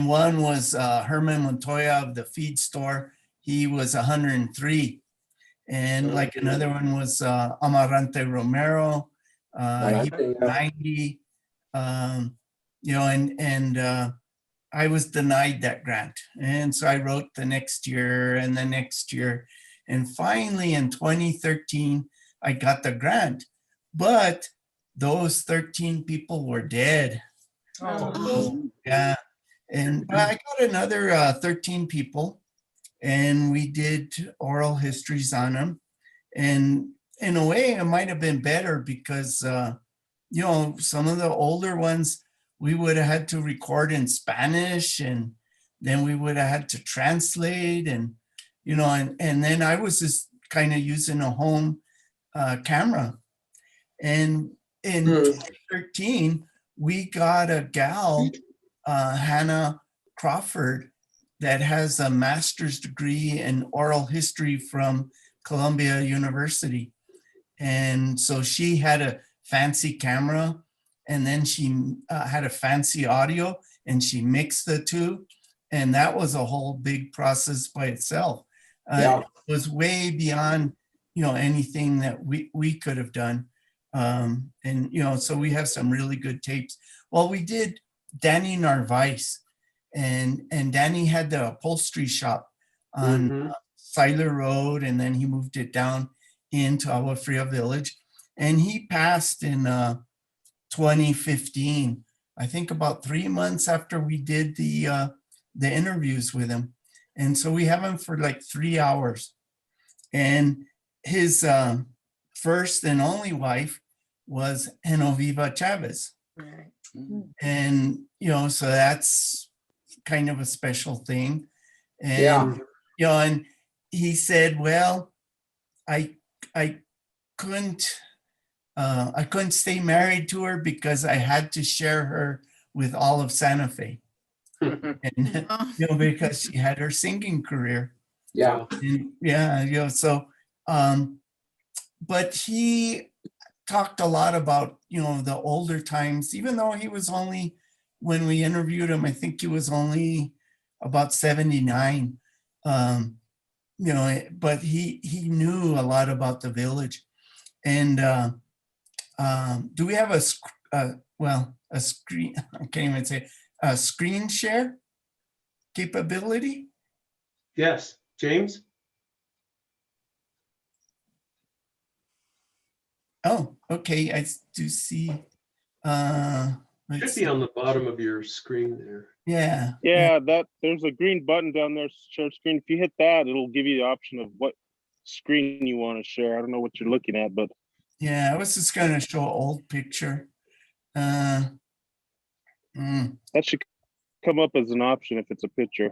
one was Herman Montoya of the feed store. He was 103, and like another one was Amarante Romero. He was 90. I was denied that grant, and so I wrote the next year and the next year, and finally in 2013 I got the grant, but those 13 people were dead. Oh. Yeah, and I got another 13 people, and we did oral histories on them. And in a way, it might have been better because, some of the older ones, we would have had to record in Spanish, and then we would have had to translate, and then I was just kind of using a home camera. And in 2013, we got a gal, Hannah Crawford, that has a master's degree in oral history from Columbia University. And so she had a fancy camera, and then she had a fancy audio, and she mixed the two. And that was a whole big process by itself. It was way beyond, anything that we could have done. So we have some really good tapes. Well, we did Danny Narvaez, and Danny had the upholstery shop on Siler Road, and then he moved it down into Agua Fria Village, and he passed in 2015, I think about 3 months after we did the interviews with him. And so we have him for like 3 hours, and his first and only wife was Genoviva Chavez. Right. And, so that's kind of a special thing. And, and he said, well, I couldn't stay married to her because I had to share her with all of Santa Fe. And, because she had her singing career. And, so, but he talked a lot about, the older times, even though he was only, when we interviewed him, I think he was only about 79. But he knew a lot about the village. And do we have a screen, I can't even say, a screen share capability? Yes, James? Oh, okay, I do see. Should be on the bottom of your screen there. Yeah. Yeah, that there's a green button down there, share screen. If you hit that, it'll give you the option of what screen you want to share. I don't know what you're looking at, but yeah, I was just going to show an old picture. That should come up as an option if it's a picture.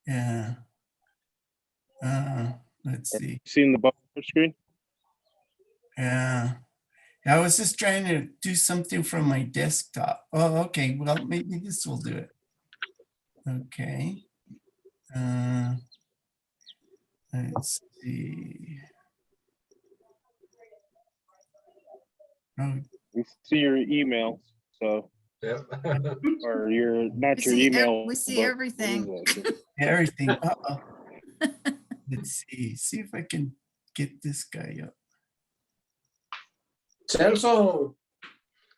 Yeah. Let's see. Seeing the bottom of the screen? Yeah. I was just trying to do something from my desktop. Oh, okay. Well, maybe this will do it. Okay. Let's see. Oh, We see your emails, so, Yeah. or your, not We your see email. we see but- everything. everything. Uh-oh. Let's see if I can get this guy up. Celso,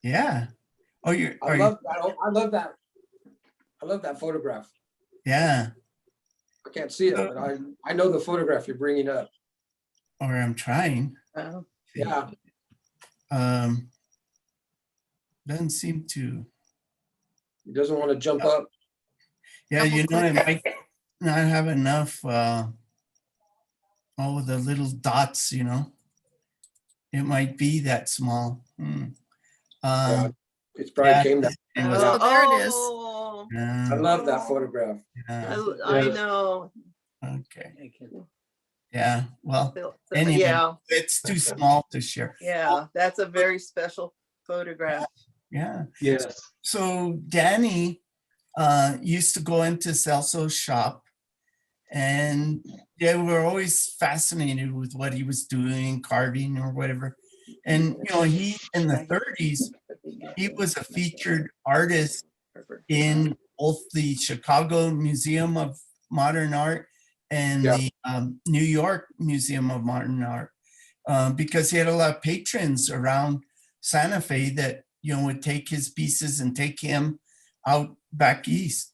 Yeah. Oh, I love that. I love that photograph. yeah. I can't see it, but I know the photograph you're bringing up. Or I'm trying. Oh, Yeah. Doesn't seem to. He doesn't want to jump up. Yeah, Double you know, it click. might not have enough. Oh, the little dots, you know. It might be that small. Yeah, it's probably yeah, came down. it was- Oh, there it is. oh, yeah, I love that photograph. yeah, I know. okay. Yeah, well, So, anyway, yeah, it's too small to share. yeah, that's a very special photograph. Yeah. Yes. So Danny used to go into Celso's shop, and they were always fascinated with what he was doing, carving or whatever. And you know, he in the 30s, he was a featured artist in both the Chicago Museum of Modern Art and the New York Museum of Modern Art, because he had a lot of patrons around Santa Fe that, you know, would take his pieces and take him out back east.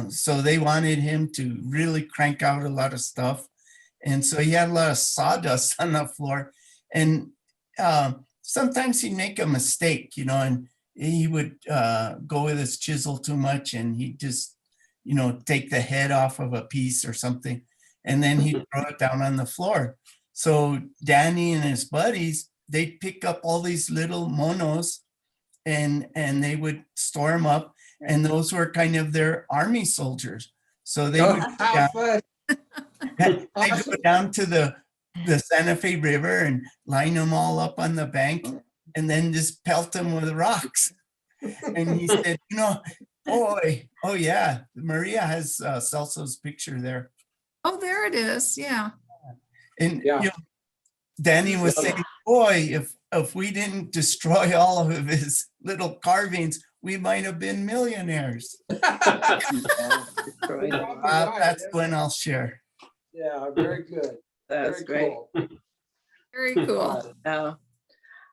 So they wanted him to really crank out a lot of stuff. And so he had a lot of sawdust on the floor. And sometimes he'd make a mistake, you know, and he would go with his chisel too much, and he'd just, you know, take the head off of a piece or something, and then he'd throw it down on the floor. So Danny and his buddies, they'd pick up all these little monos and they would store them up, and those were kind of their army soldiers. So they would How fun. they go down to the Santa Fe River and line them all up on the bank, and then just pelt them with rocks. And he said, you know, boy, oh yeah, Maria has Celso's picture there. Oh, there it is. Yeah. And Yeah. you know, Danny was saying, boy, if we didn't destroy all of his little carvings, we might have been millionaires. That's when I'll share. Yeah, very good. That's Very great. cool. Very cool.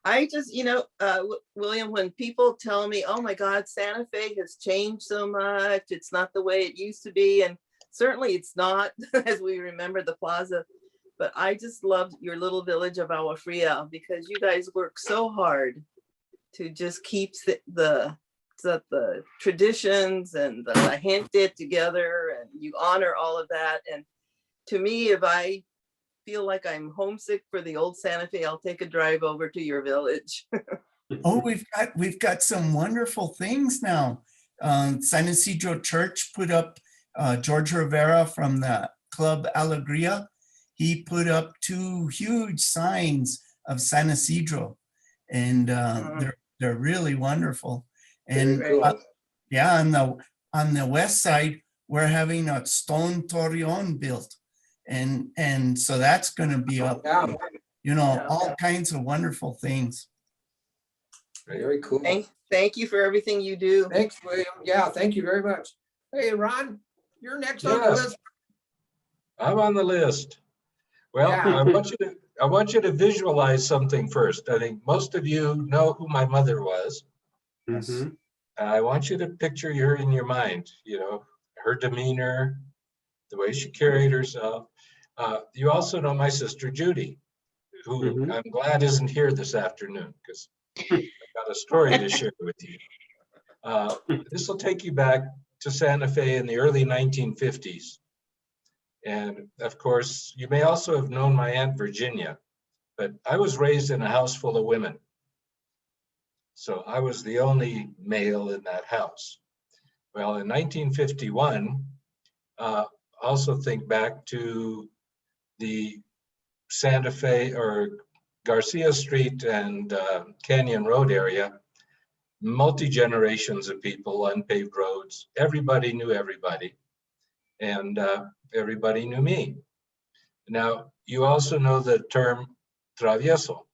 I just, you know, William, when people tell me, oh my God, Santa Fe has changed so much, it's not the way it used to be. And certainly it's not, as we remember the plaza, but I just loved your little village of Agua Fria, because you guys work so hard to just keep the traditions and the gente together, and you honor all of that. And to me, if I feel like I'm homesick for the old Santa Fe, I'll take a drive over to your village. Oh, we've got some wonderful things now. San Isidro Church put up George Rivera from the Club Alegria. He put up 2 huge signs of San Isidro, and they're really wonderful. And yeah, on the west side, we're having a stone torreon built, and so that's going to be up. You know, all kinds of wonderful things. Very cool. Thank you for everything you do. Thanks, William. Yeah, thank you very much. Hey, Ron, you're next on the list. I'm on the list. Well, Yeah. I want you to visualize something first. I think most of you know who my mother was. Mhm. I want you to picture her in your mind, you know, her demeanor, the way she carried herself. You also know my sister Judy, who I'm glad isn't here this afternoon, because I've got a story to share with you. This will take you back to Santa Fe in the early 1950s. And of course, you may also have known my Aunt Virginia, but I was raised in a house full of women. So I was the only male in that house. Well, in 1951, also think back to the Santa Fe or Garcia Street and Canyon Road area, multi-generations of people, unpaved roads, everybody knew everybody. And everybody knew me. Now, you also know the term travieso.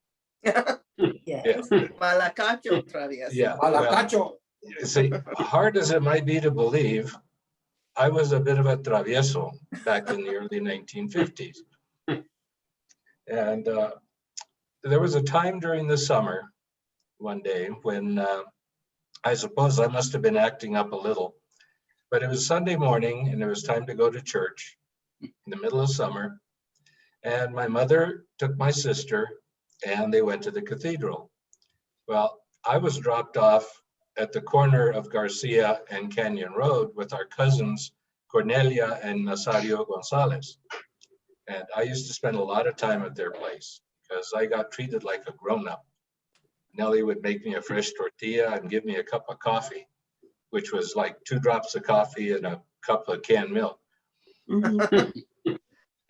Yeah. Yeah. Malacacho travieso. Yeah. Well, Malacacho. see, hard as it might be to believe, I was a bit of a travieso back in the early 1950s. And there was a time during the summer one day when I suppose I must have been acting up a little, but it was Sunday morning and it was time to go to church in the middle of summer. And my mother took my sister and they went to the cathedral. Well, I was dropped off at the corner of Garcia and Canyon Road with our cousins, Cornelia and Nazario Gonzalez. And I used to spend a lot of time at their place because I got treated like a grown-up. Nellie would make me a fresh tortilla and give me a cup of coffee, which was like 2 drops of coffee and a cup of canned milk.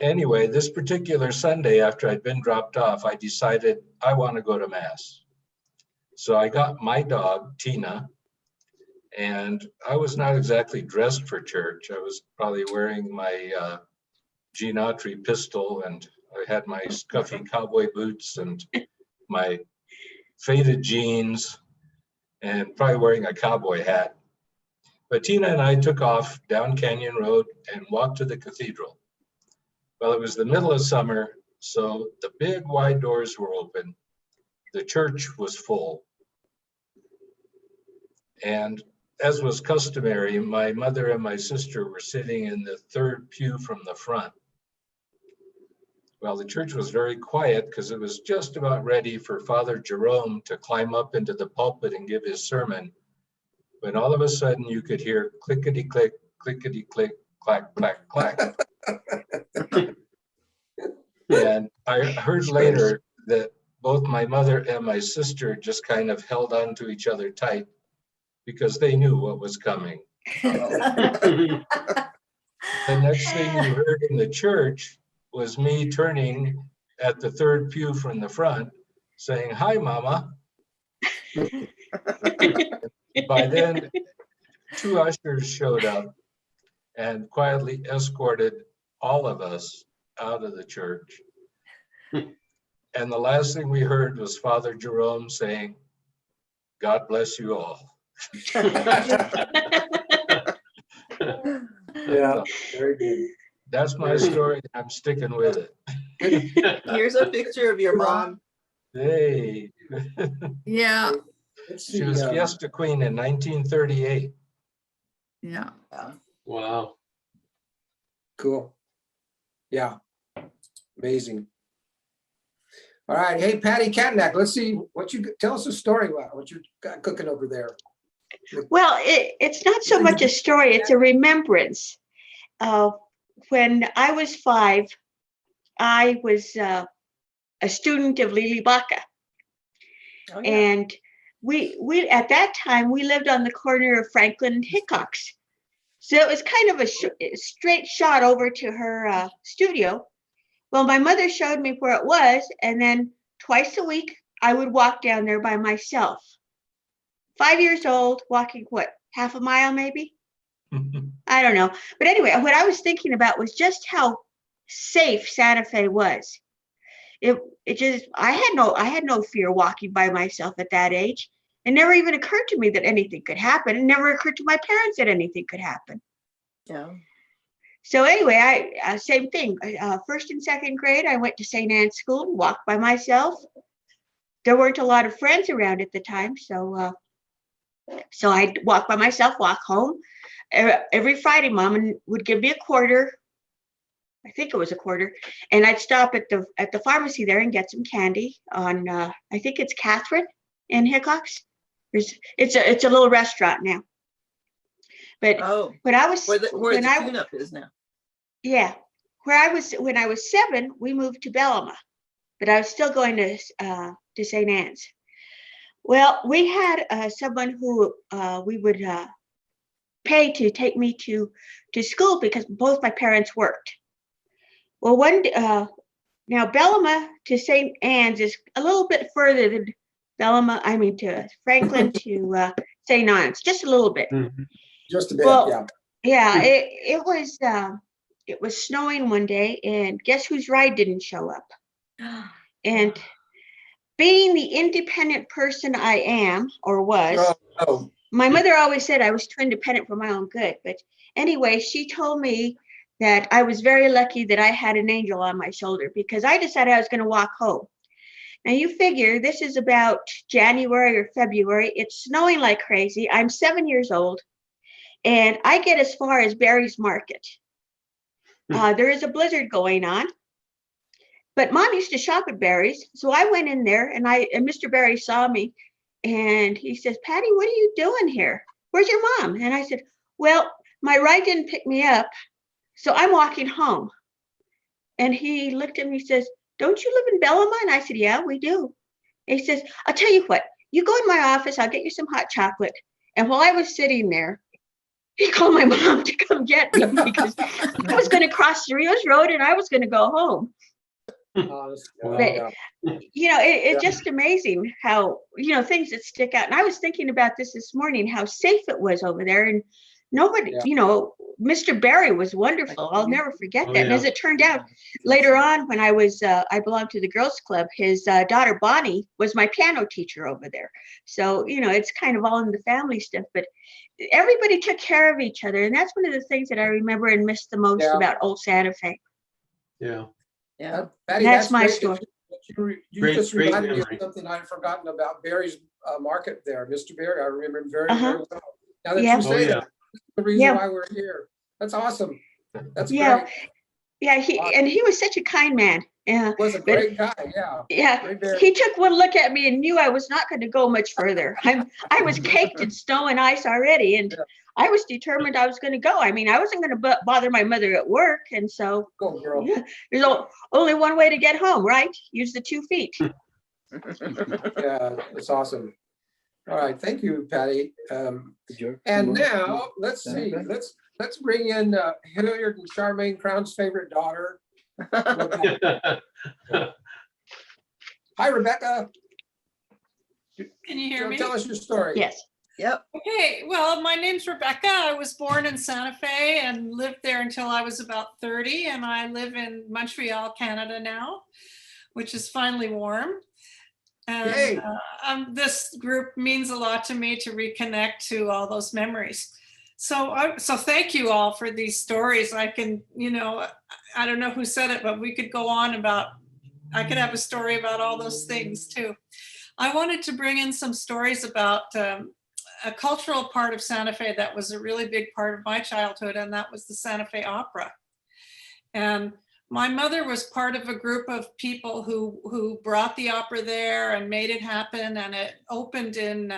Anyway, this particular Sunday, after I'd been dropped off, I decided I want to go to Mass. So I got my dog, Tina, and I was not exactly dressed for church. I was probably wearing my Gene Autry pistol, and I had my scuffy cowboy boots and my faded jeans and probably wearing a cowboy hat. But Tina and I took off down Canyon Road and walked to the cathedral. Well, it was the middle of summer, so the big wide doors were open. The church was full. And as was customary, my mother and my sister were sitting in the 3rd pew from the front. Well, the church was very quiet because it was just about ready for Father Jerome to climb up into the pulpit and give his sermon, when all of a sudden you could hear clickety-click, clickety-click, clack, clack, clack. And I heard later that both my mother and my sister just kind of held on to each other tight because they knew what was coming. The next thing you heard in the church was me turning at the 3rd pew from the front saying, "Hi, Mama." By then, 2 ushers showed up and quietly escorted all of us out of the church. And the last thing we heard was Father Jerome saying, "God bless you all." Yeah, very good. That's my story. I'm sticking with it. Here's a picture of your mom. Hey. Yeah, She was Fiesta Queen in 1938. yeah. Wow. Cool. Yeah. Amazing. All right. Hey, Patty Katnack, let's see what you tell us a story about what you got cooking over there. Well, it's not so much a story, it's a remembrance. When I was 5, I was a student of Lili Baca. Oh, yeah. And we at that time, we lived on the corner of Franklin and Hickox. So it was kind of a straight shot over to her studio. Well, my mother showed me where it was, and then twice a week, I would walk down there by myself. 5 years old, walking, what, half a mile maybe? I don't know. But anyway, what I was thinking about was just how safe Santa Fe was. It just, I had no fear walking by myself at that age. It never even occurred to me that anything could happen. It never occurred to my parents that anything could happen. Yeah. So anyway, same thing. 1st and 2nd grade, I went to St. Anne's School and walked by myself. There weren't a lot of friends around at the time, so I'd walk by myself, walk home. Every Friday, Mom would give me a quarter. I think it was a quarter, and I'd stop at the pharmacy there and get some candy on. I think it's Catherine in Hickox. It's a little restaurant now. But when I was where the tune-up is now. Yeah, when I was 7, we moved to Bellama, but I was still going to St. Anne's. Well, we had someone who we would pay to take me to school because both my parents worked. Well, now Bellama to St. Anne's is a little bit further than to Franklin to St. Anne's, just a little bit. Mm-hmm. Just a bit, well, yeah. It was snowing one day, and guess whose ride didn't show up? And being the independent person I am or was, Oh, my mother always said I was too independent for my own good. But anyway, she told me that I was very lucky that I had an angel on my shoulder because I decided I was going to walk home. Now you figure this is about January or February. It's snowing like crazy. I'm 7 years old and I get as far as Barry's Market. There is a blizzard going on, but Mom used to shop at Barry's. So I went in there and Mr. Barry saw me and he says, Patty, what are you doing here? Where's your mom? And I said, well, my ride didn't pick me up. So I'm walking home. And he looked at me and says, don't you live in Bellarmine? And I said, yeah, we do. And he says, I'll tell you what, you go in my office, I'll get you some hot chocolate. And while I was sitting there, he called my mom to come get me because I was going to cross the Rios Road and I was going to go home. But, you know, it's just amazing how, you know, things that stick out. And I was thinking about this morning, how safe it was over there. And nobody, you know, Mr. Barry was wonderful. I'll never forget that. And as it turned out, later on, when I belonged to the girls club, his daughter Bonnie was my piano teacher over there. So, you know, it's kind of all in the family stuff, but everybody took care of each other. And that's one of the things that I remember and miss the most about old Santa Fe. Yeah. Patty, that's my story. You just reminded me of something I'd forgotten about Barry's Market there. Mr. Barry, I remember him very, very well. Now that you say that, that's the reason why we're here. That's awesome. That's great. Yeah, he was such a kind man. Yeah, he was a great guy. Yeah, he took one look at me and knew I was not going to go much further. I was caked in snow and ice already, and I was determined I was going to go. I mean, I wasn't going to bother my mother at work, and so there's only one way to get home, right? Use the 2 feet. Yeah, that's awesome. All right, thank you, Patty. And now let's see. Let's bring in Hilliard and Charmaine Crown's favorite daughter. Hi, Rebecca. Can you hear me? Tell us your story. Yes. Yep. Okay, well, my name's Rebecca. I was born in Santa Fe and lived there until I was about 30, and I live in Montreal, Canada now, which is finally warm. And this group means a lot to me to reconnect to all those memories. So thank you all for these stories. I can, you know, I don't know who said it, but we could go on about, I could have a story about all those things too. I wanted to bring in some stories about a cultural part of Santa Fe that was a really big part of my childhood, and that was the Santa Fe Opera. And my mother was part of a group of people who brought the opera there and made it happen, and it opened in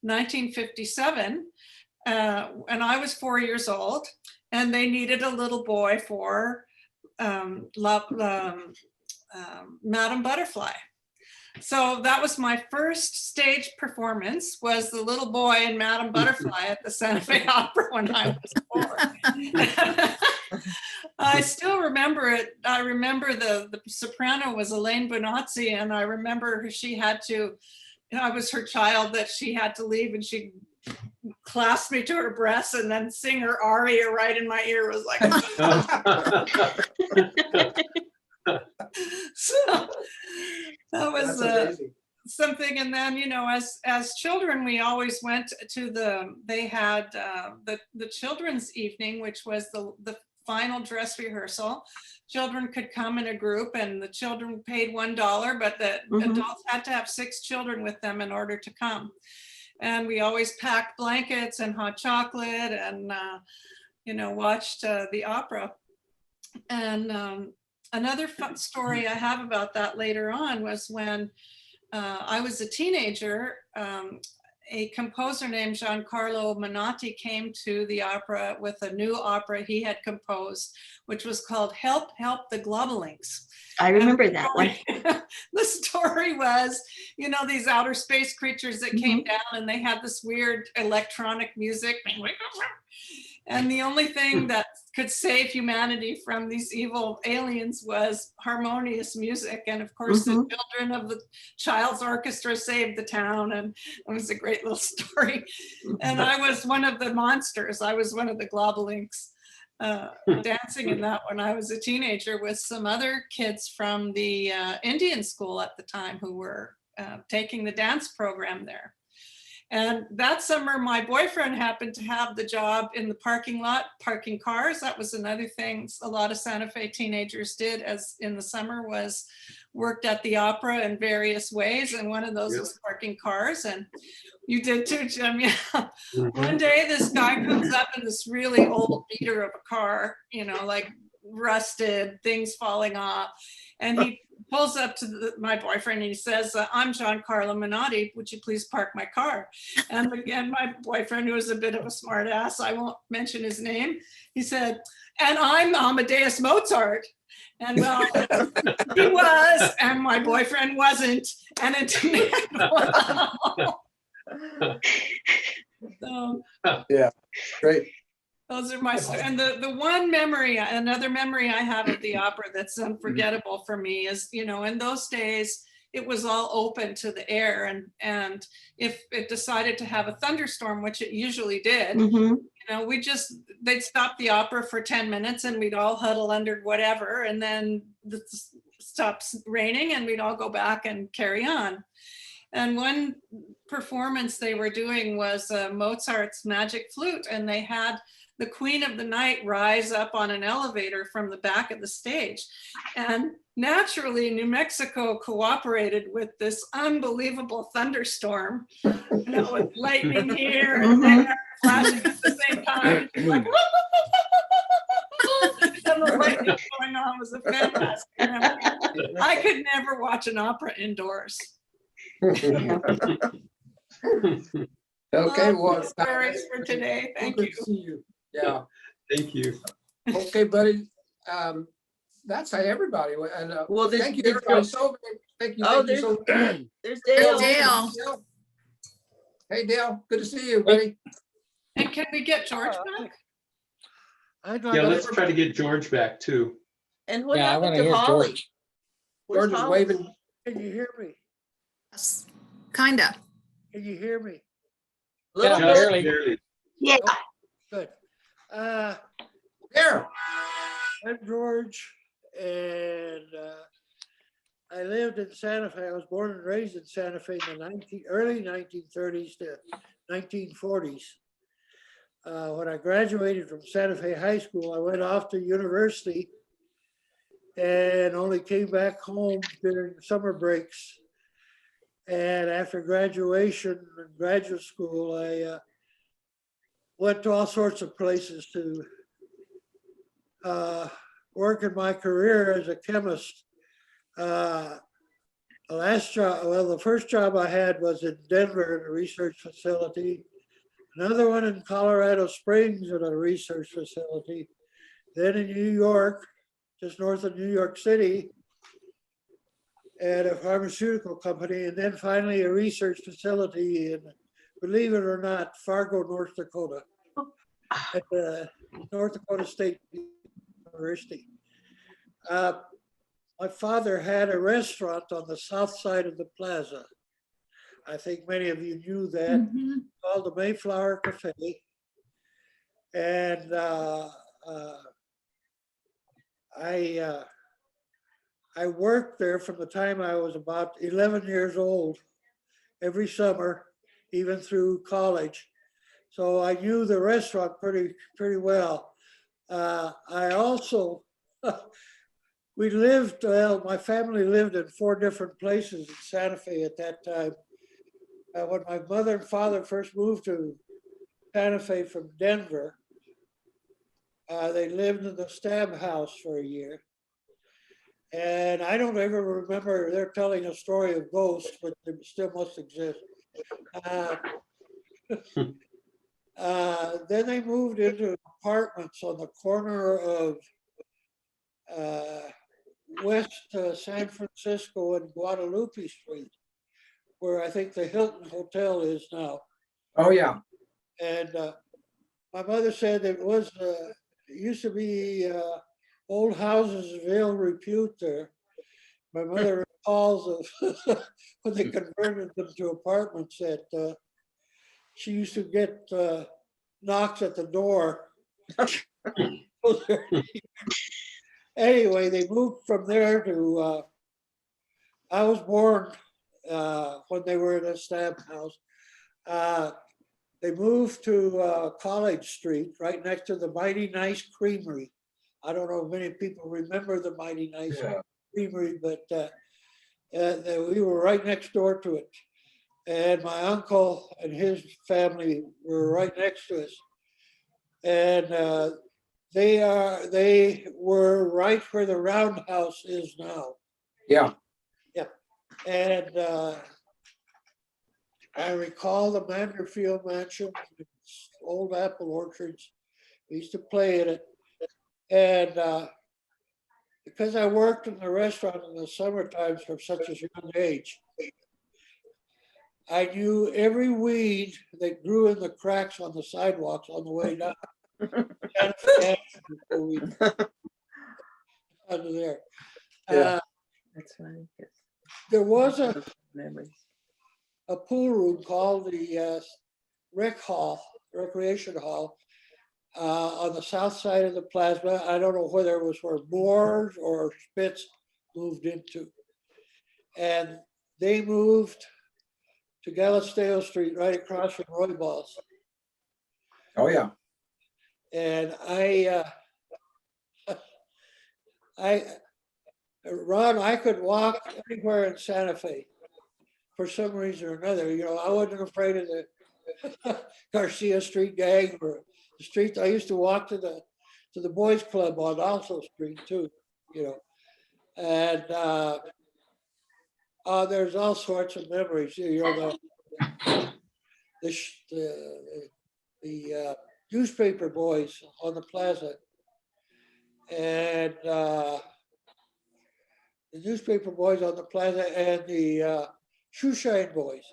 1957. And I was 4 years old, and they needed a little boy for Madame Butterfly. So that was my first stage performance, was the little boy in Madame Butterfly at the Santa Fe Opera when I was 4. I still remember it. I remember the soprano was Elaine Bonazzi, and I remember she had to, I was her child, that she had to leave, and she clasped me to her breast and then sing her aria right in my ear. It was like, so that was something. And then, you know, as children, we always went to they had the children's evening, which was the final dress rehearsal. Children could come in a group, and the children paid $1, but the adults had to have 6 children with them in order to come. And we always packed blankets and hot chocolate and, you know, watched the opera. And another fun story I have about that later on was when I was a teenager, a composer named Giancarlo Menotti came to the opera with a new opera he had composed, which was called Help, Help the Globalinks. I remember that one. The story was, you know, these outer space creatures that came down, and they had this weird electronic music. And the only thing that could save humanity from these evil aliens was harmonious music. And of course, the children of the child's orchestra saved the town. And it was a great little story. And I was one of the monsters. I was one of the Globalinks dancing in that when I was a teenager with some other kids from the Indian school at the time who were taking the dance program there. And that summer, my boyfriend happened to have the job in the parking lot, parking cars. That was another thing a lot of Santa Fe teenagers did as in the summer, was worked at the opera in various ways. And one of those was parking cars. And you did too, Jim. Yeah. One day this guy comes up in this really old beater of a car, you know, like rusted, things falling off. And he pulls up to my boyfriend and he says, I'm Giancarlo Minotti, would you please park my car? And again, my boyfriend, who was a bit of a smart ass, I won't mention his name, he said, and I'm Amadeus Mozart. And well, he was, and my boyfriend wasn't. And it didn't well. So, yeah, great. Those are my, and the one memory, another memory I have of the opera that's unforgettable for me is, you know, in those days, it was all open to the air. And if it decided to have a thunderstorm, which it usually did, you know, they'd stop the opera for 10 minutes and we'd all huddle under whatever. And then it stops raining and we'd all go back and carry on. And one performance they were doing was Mozart's Magic Flute, and they had the Queen of the Night rise up on an elevator from the back of the stage. And naturally, New Mexico cooperated with this unbelievable thunderstorm, you know, with lightning here and there, flashing at the same time. Like, and the lightning going on was a fantastic memory. I could never watch an opera indoors. Okay, well, stories for today. Thank you. Good to see you. Yeah. Thank you. Okay, buddy. That's everybody. And Well, thank you, everybody. So thank you. Oh, Thank you so much. there's Dale. Dale. Hey, Dale. Good to see you, buddy. And can we get George back? Yeah, let's try to get George back too. And what Yeah, I happened wanna to hear Holly? George. Where's George is Holly? waving. Can you hear me? Kinda. Can you hear me? Little Yeah, bit. barely. Yeah. Good. There. I'm George, and I lived in Santa Fe. I was born and raised in Santa Fe in the early 1930s to 1940s. When I graduated from Santa Fe High School, I went off to university and only came back home during summer breaks. And after graduation and graduate school, I went to all sorts of places to work in my career as a chemist. The first job I had was in Denver in a research facility. Another one in Colorado Springs at a research facility. Then in New York, just north of New York City, at a pharmaceutical company, and then finally a research facility in, believe it or not, Fargo, North Dakota, at the North Dakota State University. My father had a restaurant on the south side of the plaza. I think many of you knew that, called the Mayflower Cafe. And I worked there from the time I was about 11 years old, every summer, even through college. So I knew the restaurant pretty well. I also, my family lived in 4 different places in Santa Fe at that time. When my mother and father first moved to Santa Fe from Denver, they lived in the Stab House for a year. And I don't ever remember, they're telling a story of ghosts, but they still must exist. Then they moved into apartments on the corner of West San Francisco and Guadalupe Street, where I think the Hilton Hotel is now. Oh, yeah. And my mother said it used to be old houses of ill repute there. My mother recalls of when they converted them to apartments that she used to get knocks at the door. Anyway, they moved from there to, I was born when they were in a stamp house. They moved to College Street, right next to the Mighty Nice Creamery. I don't know if many people remember the Mighty Nice Creamery, but we were right next door to it. And my uncle and his family were right next to us. And they were right where the roundhouse is now. Yeah. Yeah. And I recall the Manderfield Mansion, old apple orchards. We used to play in it. And because I worked in the restaurant in the summer times from such a young age, I knew every weed that grew in the cracks on the sidewalks on the way down. Under there. Yeah. That's funny. There was a Memories. pool room called the Recreation Hall, on the south side of the plaza. I don't know whether it was where Moores or Spitz moved into. And they moved to Galisteo Street, right across from Roy Ball's. Oh, yeah. And Ron, I could walk anywhere in Santa Fe for some reason or another. You know, I wasn't afraid of the Garcia Street gang or the streets. I used to walk to the boys club on Also Street too, you know. And there's all sorts of memories. You know, the newspaper boys on the plaza, and the newspaper boys on the plaza, and the shoeshine boys.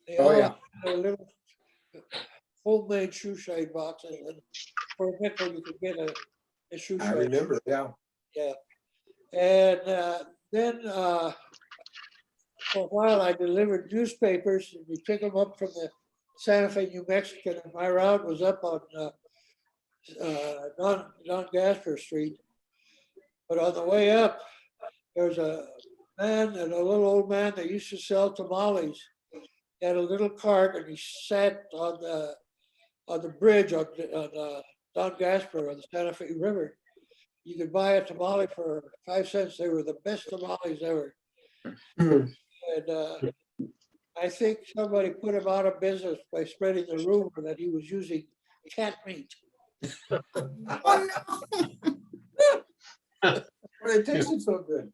They all had their little homemade shoeshine boxes, and for a nickel you could get a shoeshine. I remember, yeah. Yeah. And then for a while I delivered newspapers, and we pick them up from the Santa Fe, New Mexican, and my route was up on Don Gasper Street. But on the way up, there was a man and a little old man that used to sell tamales. He had a little cart, and he sat on the bridge on Don Gasper on the Santa Fe River. You could buy a tamale for 5 cents. They were the best tamales ever. And I think somebody put him out of business by spreading the rumor that he was using cat meat. Oh, no. But it tasted so good.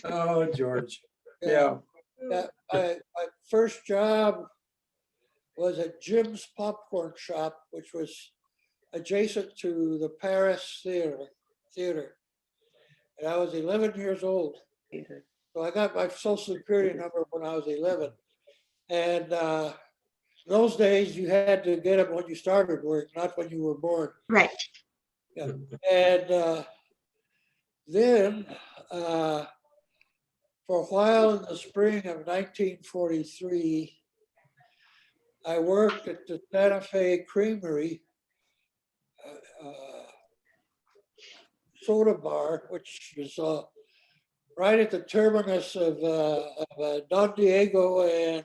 Oh, George. Yeah. My first job was at Jim's Popcorn Shop, which was adjacent to the Paris Theater. And I was 11 years old. So I got my social security number when I was 11. And those days you had to get them when you started work, not when you were born. Right. Yeah. And then for a while in the spring of 1943, I worked at the Santa Fe Creamery soda bar, which is right at the terminus of Don Diego and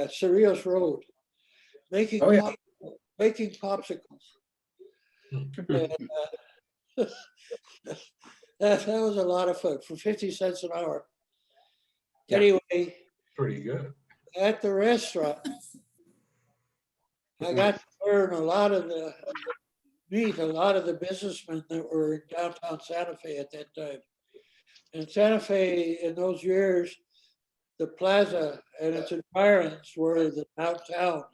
Cerrillos Road, making popsicles. And, that was a lot of fun for 50 cents an hour. Yeah. Anyway, Pretty good. at the restaurant, I got to learn a lot of the businessmen that were in downtown Santa Fe at that time. And Santa Fe in those years, the plaza and its environs were the downtown.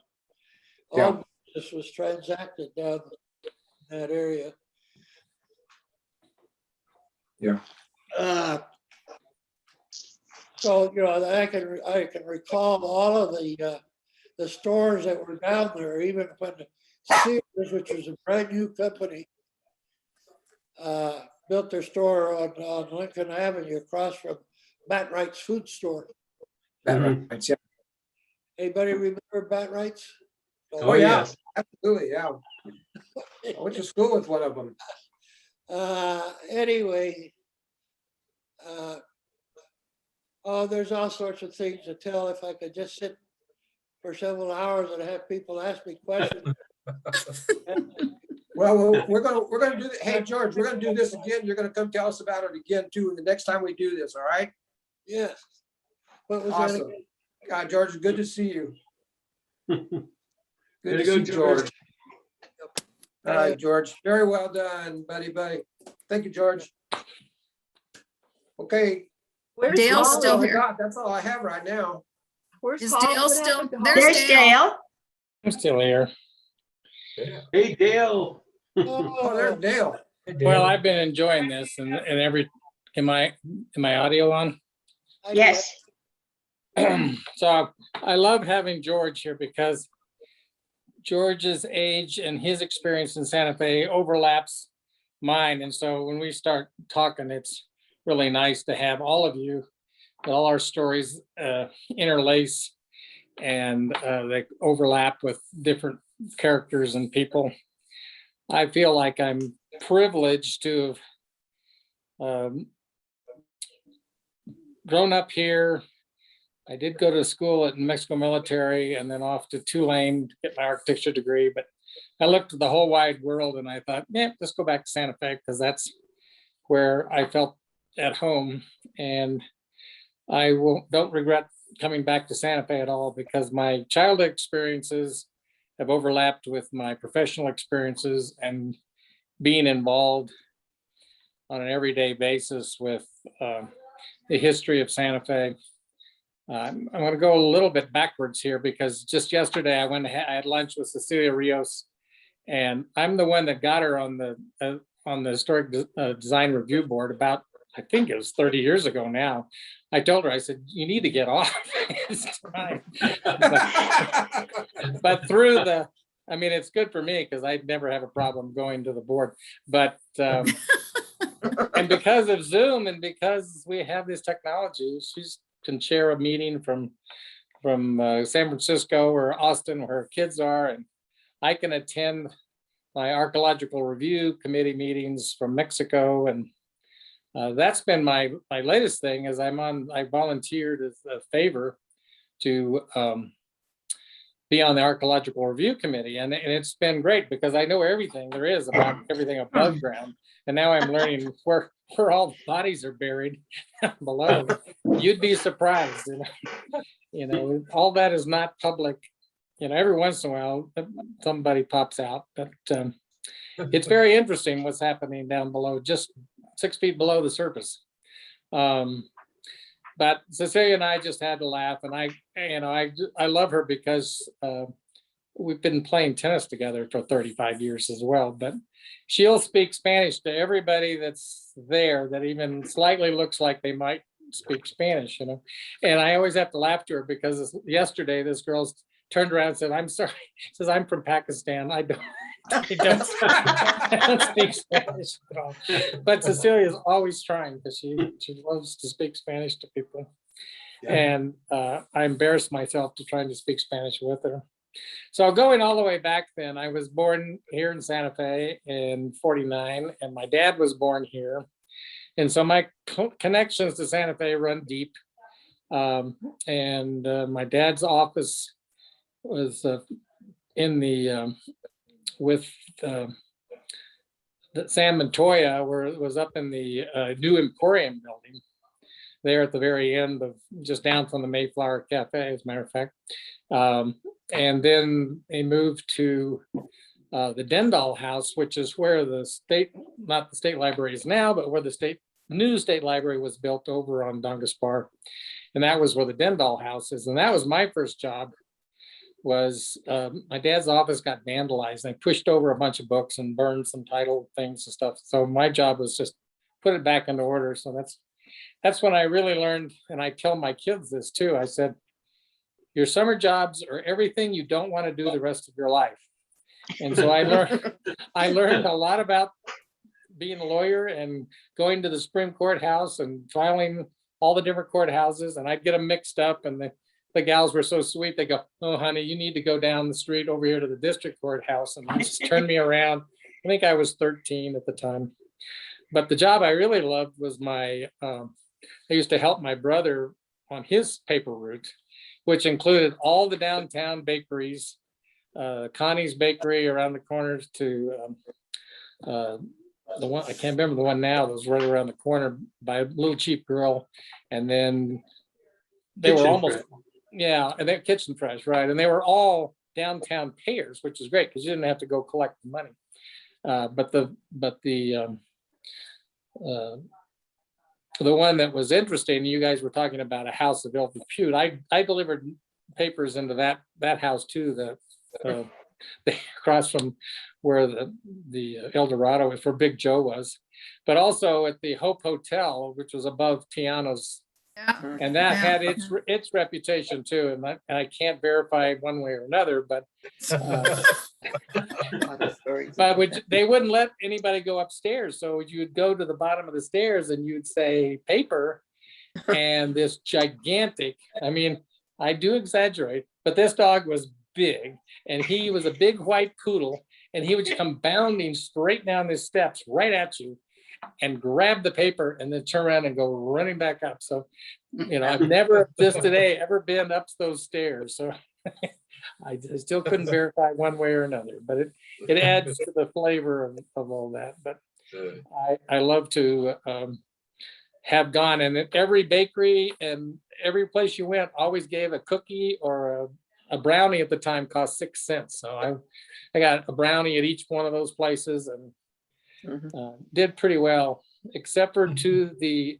All business was transacted down in that area. Yeah. So, you know, I can recall all of the stores that were down there, even when Sears, which was a brand new company, built their store on Lincoln Avenue across from Matt Wright's food store. Matt Wright's, yeah. Anybody remember Matt Wright's? Oh, yeah, absolutely, yeah. I went to school with one of them. Anyway, oh, there's all sorts of things to tell. If I could just sit for several hours and have people ask me questions. Well, we're gonna do that. Hey, George, we're gonna do this again. You're gonna come tell us about it again too, the next time we do this, all right? Yes. What was that Awesome. again? God, George, good to see you. Good Way to to go, see George. George. All right, George. Very well done, buddy. Thank you, George. Okay. Where's Dale's Holly? still That's all I here. got. That's all I have right now. Where's Is Holly? Dale What still? happened to There's Holly? There's Dale. Dale. I'm still here. Hey, Dale. Oh, there's Dale. Hey, Well, Dale. I've been enjoying this and am I audio on? Yes. So I love having George here because George's age and his experience in Santa Fe overlaps mine. And so when we start talking, it's really nice to have all of you, all our stories interlace and they overlap with different characters and people. I feel like I'm privileged to have grown up here. I did go to school at New Mexico Military and then off to Tulane to get my architecture degree, but I looked at the whole wide world and I thought, yeah, let's go back to Santa Fe because that's where I felt at home. And I don't regret coming back to Santa Fe at all because my childhood experiences have overlapped with my professional experiences and being involved on an everyday basis with the history of Santa Fe. I'm going to go a little bit backwards here because just yesterday I had lunch with Cecilia Rios, and I'm the one that got her on the Historic Design Review Board about, I think it was 30 years ago now. I told her, I said, you need to get off. It's time. But through I mean, it's good for me because I'd never have a problem going to the board. But and because of Zoom and because we have this technology, she's can chair a meeting from San Francisco or Austin where her kids are, and I can attend my archaeological review committee meetings from Mexico, and that's been my latest thing. Is I volunteered as a favor to be on the archaeological review committee, and it's been great because I know everything there is about everything above ground, and now I'm learning where all the bodies are buried below. You'd be surprised, you know, all that is not public. You know, every once in a while somebody pops out, but it's very interesting what's happening down below, just 6 feet below the surface. But Cecilia and I just had to laugh, and I love her because we've been playing tennis together for 35 years as well. But she'll speak Spanish to everybody that's there that even slightly looks like they might speak Spanish, you know. And I always have to laugh to her because yesterday this girl turned around and said, "I'm sorry." She says, "I'm from Pakistan. I don't speak Spanish at all." But Cecilia's always trying because she loves to speak Spanish to people. Yeah. And I embarrassed myself to trying to speak Spanish with her. So going all the way back then, I was born here in Santa Fe in '49, and my dad was born here. And so my connections to Santa Fe run deep. And my dad's office was in the with Sam Montoya, where it was up in the new Emporium building there at the very end of just down from the Mayflower Cafe, as a matter of fact. And then they moved to the Dendall House, which is where the state, not the state library is now, but where the new state library was built over on Dongus Bar. And that was where the Dendall House is. And that was my first job. Was my dad's office got vandalized. I pushed over a bunch of books and burned some title things and stuff. So my job was just put it back into order. So that's when I really learned, and I tell my kids this too. I said, your summer jobs are everything you don't want to do the rest of your life. And so I learned a lot about being a lawyer and going to the Supreme Court House and filing all the different courthouses, and I'd get them mixed up, and the gals were so sweet. They go, "Oh, honey, you need to go down the street over here to the district courthouse," and just turn me around. I think I was 13 at the time. But the job I really loved was I used to help my brother on his paper route, which included all the downtown bakeries, Connie's Bakery around the corners to the one, I can't remember the one now that was right around the corner by a little cheap girl. And then they were Kitchen almost, Fresh. yeah, and they're Kitchen Fresh, right? And they were all downtown payers, which is great because you didn't have to go collect the money. But the one that was interesting, you guys were talking about a house of ill repute. I delivered papers into that house too, that across from where the El Dorado is, where Big Joe was, but also at the Hope Hotel, which was above Tiano's. Yeah. And that Yeah. had its reputation too, and I can't verify one way or another, but they wouldn't let anybody go upstairs. So you'd go to the bottom of the stairs and you'd say paper, and this gigantic, I mean, I do exaggerate, but this dog was big, and he was a big white poodle, and he would come bounding straight down the steps right at you and grab the paper and then turn around and go running back up. So, I've never just today ever been up those stairs. So I still couldn't verify one way or another, but it adds to the flavor of all that. But I love to have gone, and at every bakery and every place you went always gave a cookie or a brownie. At the time cost 6 cents. So I got a brownie at each one of those places and did pretty well, except for to the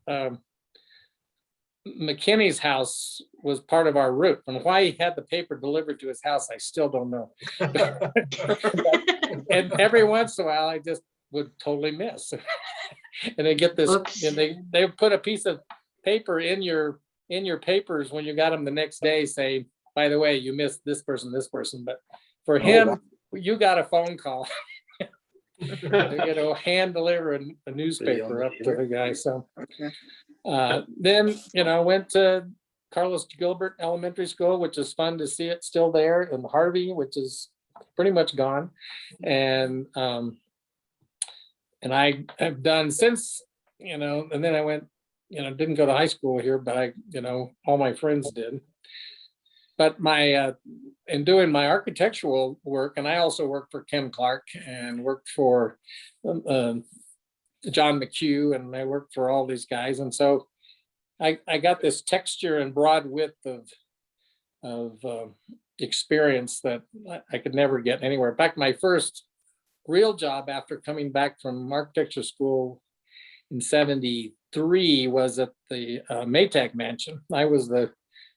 McKinney's house was part of our route. And why he had the paper delivered to his house, I still don't know. And every once in a while, I just would totally miss. And they get this, and they put a piece of paper in your papers when you got them the next day, say, by the way, you missed this person. But for him, you got a phone call. Hand deliver a newspaper up to the guy. So then went to Carlos Gilbert Elementary School, which is fun to see it still there, and Harvey, which is pretty much gone. And I have done since, and then I went, didn't go to high school here, but all my friends did. But in doing my architectural work, and I also worked for Ken Clark and worked for John McHugh, and I worked for all these guys. And so I got this texture and broad width of experience that I could never get anywhere. In fact, my first real job after coming back from architecture school in '73 was at the Maytag Mansion. I was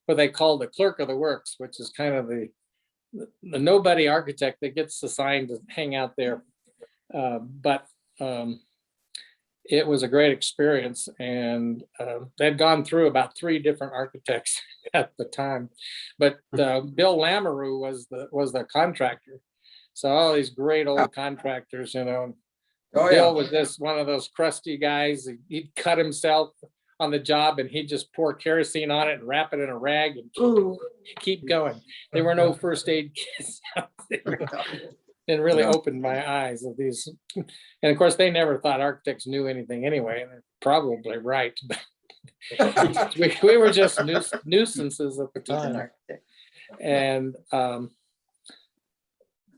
what they call the clerk of the works, which is kind of the nobody architect that gets assigned to hang out there. But it was a great experience, and they'd gone through about 3 different architects at the time. But Bill Lamoureux was the contractor. So all these great old contractors, Bill was one of those crusty guys. He'd cut himself on the job, and he'd just pour kerosene on it and wrap it in a rag and keep going. There were no first aid kits out there. It really opened my eyes of these. And of course, they never thought architects knew anything anyway, and they're probably right. we were just nuisances at the time. And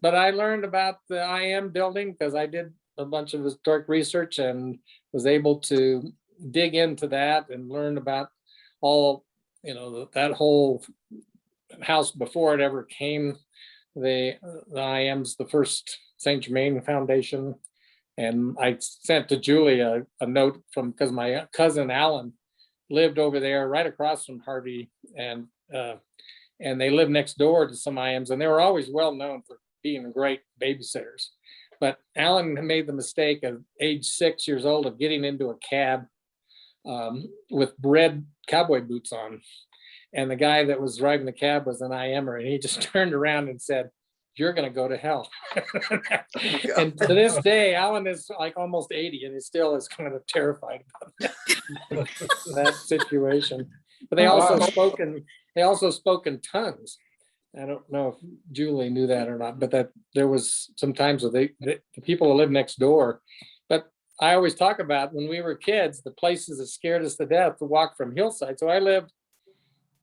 but I learned about the IM building because I did a bunch of historic research and was able to dig into that and learn about all, that whole house before it ever came. The IM's the first St. Jermaine Foundation. And I sent to Julie a note because my cousin Alan lived over there right across from Harvey, and they lived next door to some IMs, and they were always well known for being great babysitters. But Alan made the mistake of age 6 years old of getting into a cab with red cowboy boots on. And the guy that was driving the cab was an IMer, and he just turned around and said, "You're going to go to hell." And to this day, Alan is like almost 80, and he still is kind of terrified about that situation. But they also spoke in tongues. I don't know if Julie knew that or not, but that there was some times where the people who lived next door. But I always talk about when we were kids, the places that scared us to death to walk from Hillside. So I lived,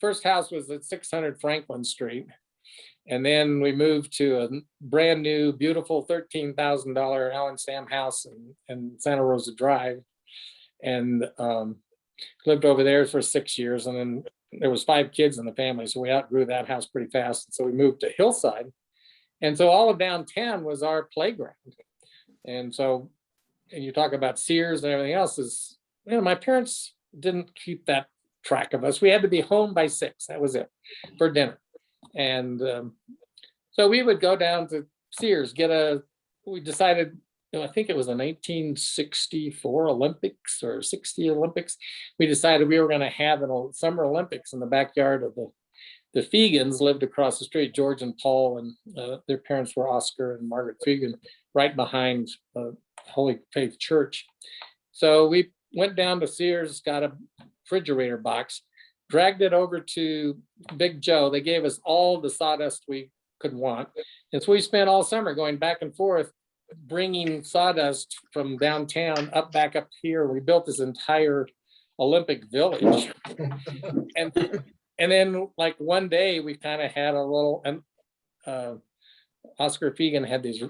first house was at 600 Franklin Street. And then we moved to a brand new, beautiful $13,000 Alan Sam house in Santa Rosa Drive. And lived over there for 6 years. And then there was 5 kids in the family. So we outgrew that house pretty fast. And so we moved to Hillside. And so all of downtown was our playground. And so, and you talk about Sears and everything else is, you know, my parents didn't keep that track of us. We had to be home by 6. That was it for dinner. And so we would go down to Sears, we decided, you know, I think it was the 1964 Olympics or 60 Olympics. We decided we were going to have a Summer Olympics in the backyard of the Fegans lived across the street, George and Paul, and their parents were Oscar and Margaret Fegan, right behind Holy Faith Church. So we went down to Sears, got a refrigerator box, dragged it over to Big Joe. They gave us all the sawdust we could want. And so we spent all summer going back and forth, bringing sawdust from downtown back up here. We built this entire Olympic Village. And then like one day we kind of had a little, Oscar Fegan had these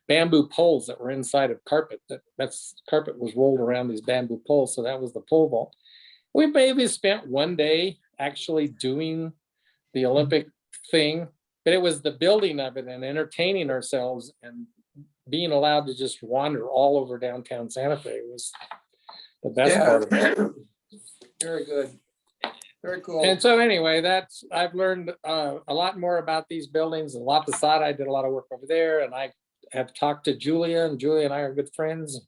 bamboo poles that were inside of carpet. Carpet was rolled around these bamboo poles. So that was the pole vault. We maybe spent one day actually doing the Olympic thing, but it was the building of it and entertaining ourselves and being allowed to just wander all over downtown Santa Fe was the best part of it. Very good. Very cool. And so anyway, I've learned a lot more about these buildings. And La Posada, I did a lot of work over there, and I have talked to Julia, and Julia and I are good friends.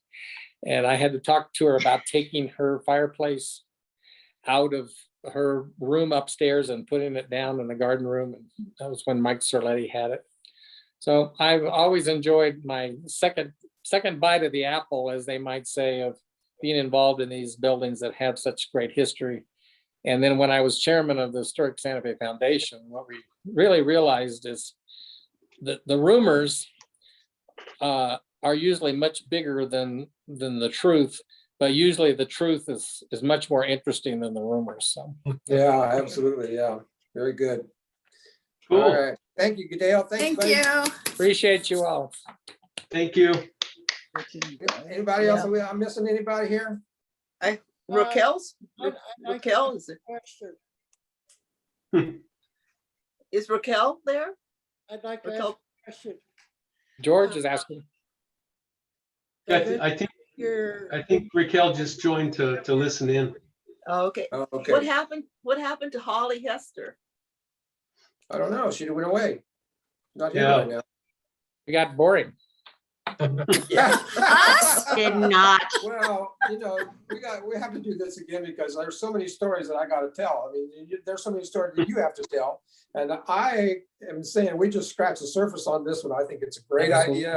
And I had to talk to her about taking her fireplace out of her room upstairs and putting it down in the garden room. And that was when Mike Cerletti had it. So I've always enjoyed my second bite of the apple, as they might say, of being involved in these buildings that have such great history. And then when I was chairman of the Historic Santa Fe Foundation, what we really realized is that the rumors are usually much bigger than the truth, but usually the truth is much more interesting than the rumors. So yeah, absolutely. Yeah, very good. Cool. All right. Thank you, Goodale. Thank you. Appreciate you all. Thank you. Anybody else? I'm missing anybody here? Raquel, is it? Question. Is Raquel there? I'd like to ask Raquel? a question. George is asking. I think Raquel just joined to listen in. Oh, okay. Oh, okay. What happened to Holly Hester? I don't know. She went away. Not here Yeah. right now. We got boring. Us did not. Well, you know, we have to do this again because there's so many stories that I got to tell. I mean, there's so many stories that you have to tell, and I am saying we just scratched the surface on this one. I think it's a great idea.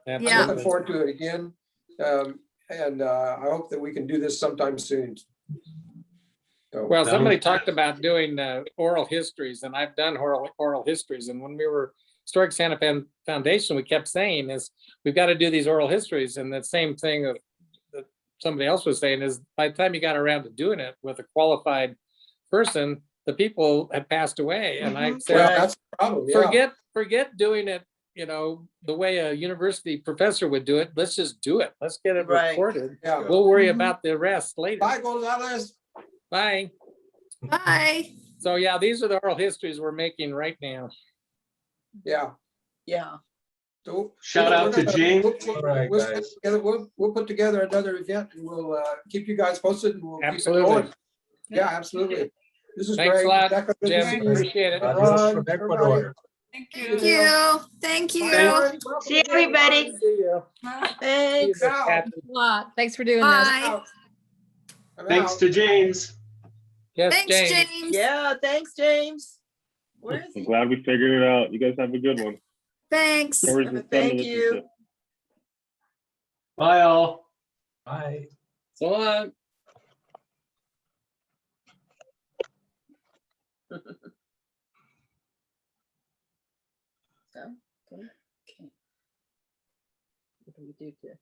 I'm looking forward to it again, and I hope that we can do this sometime soon. So, Well, somebody talked about doing oral histories, and I've done oral histories. And when we were Historic Santa Fe Foundation, we kept saying is we've got to do these oral histories. And the same thing that somebody else was saying is by the time you got around to doing it with a qualified person, the people had passed away. And I said, well, that's the problem. Yeah. forget doing it, you know, the way a university professor would do it. Let's just do it. Let's get it recorded. Yeah. We'll worry about the rest later. Bye, Gonzalez. Bye. Bye. So yeah, these are the oral histories we're making right now. Yeah. Yeah. So Shout out to James. All right, guys. We'll put together another event and we'll keep you guys posted and we'll Absolutely. keep it going. Yeah, absolutely. This is Thanks great. a lot, Becca, good to Jim. see you. Appreciate it. Adios from Ecuador. Thank Thank you. you. Thank you. See everybody. See you. Thanks. Happy. A lot. Thanks for doing this. Bye. Thanks to James. Yes, Thanks, James. James. Yeah, thanks, James. Where is I'm he? glad we figured it out. You guys have a good one. Thanks. Stories are fun to Thank listen you. to. Bye all. Bye. So long. Okay. What do we do to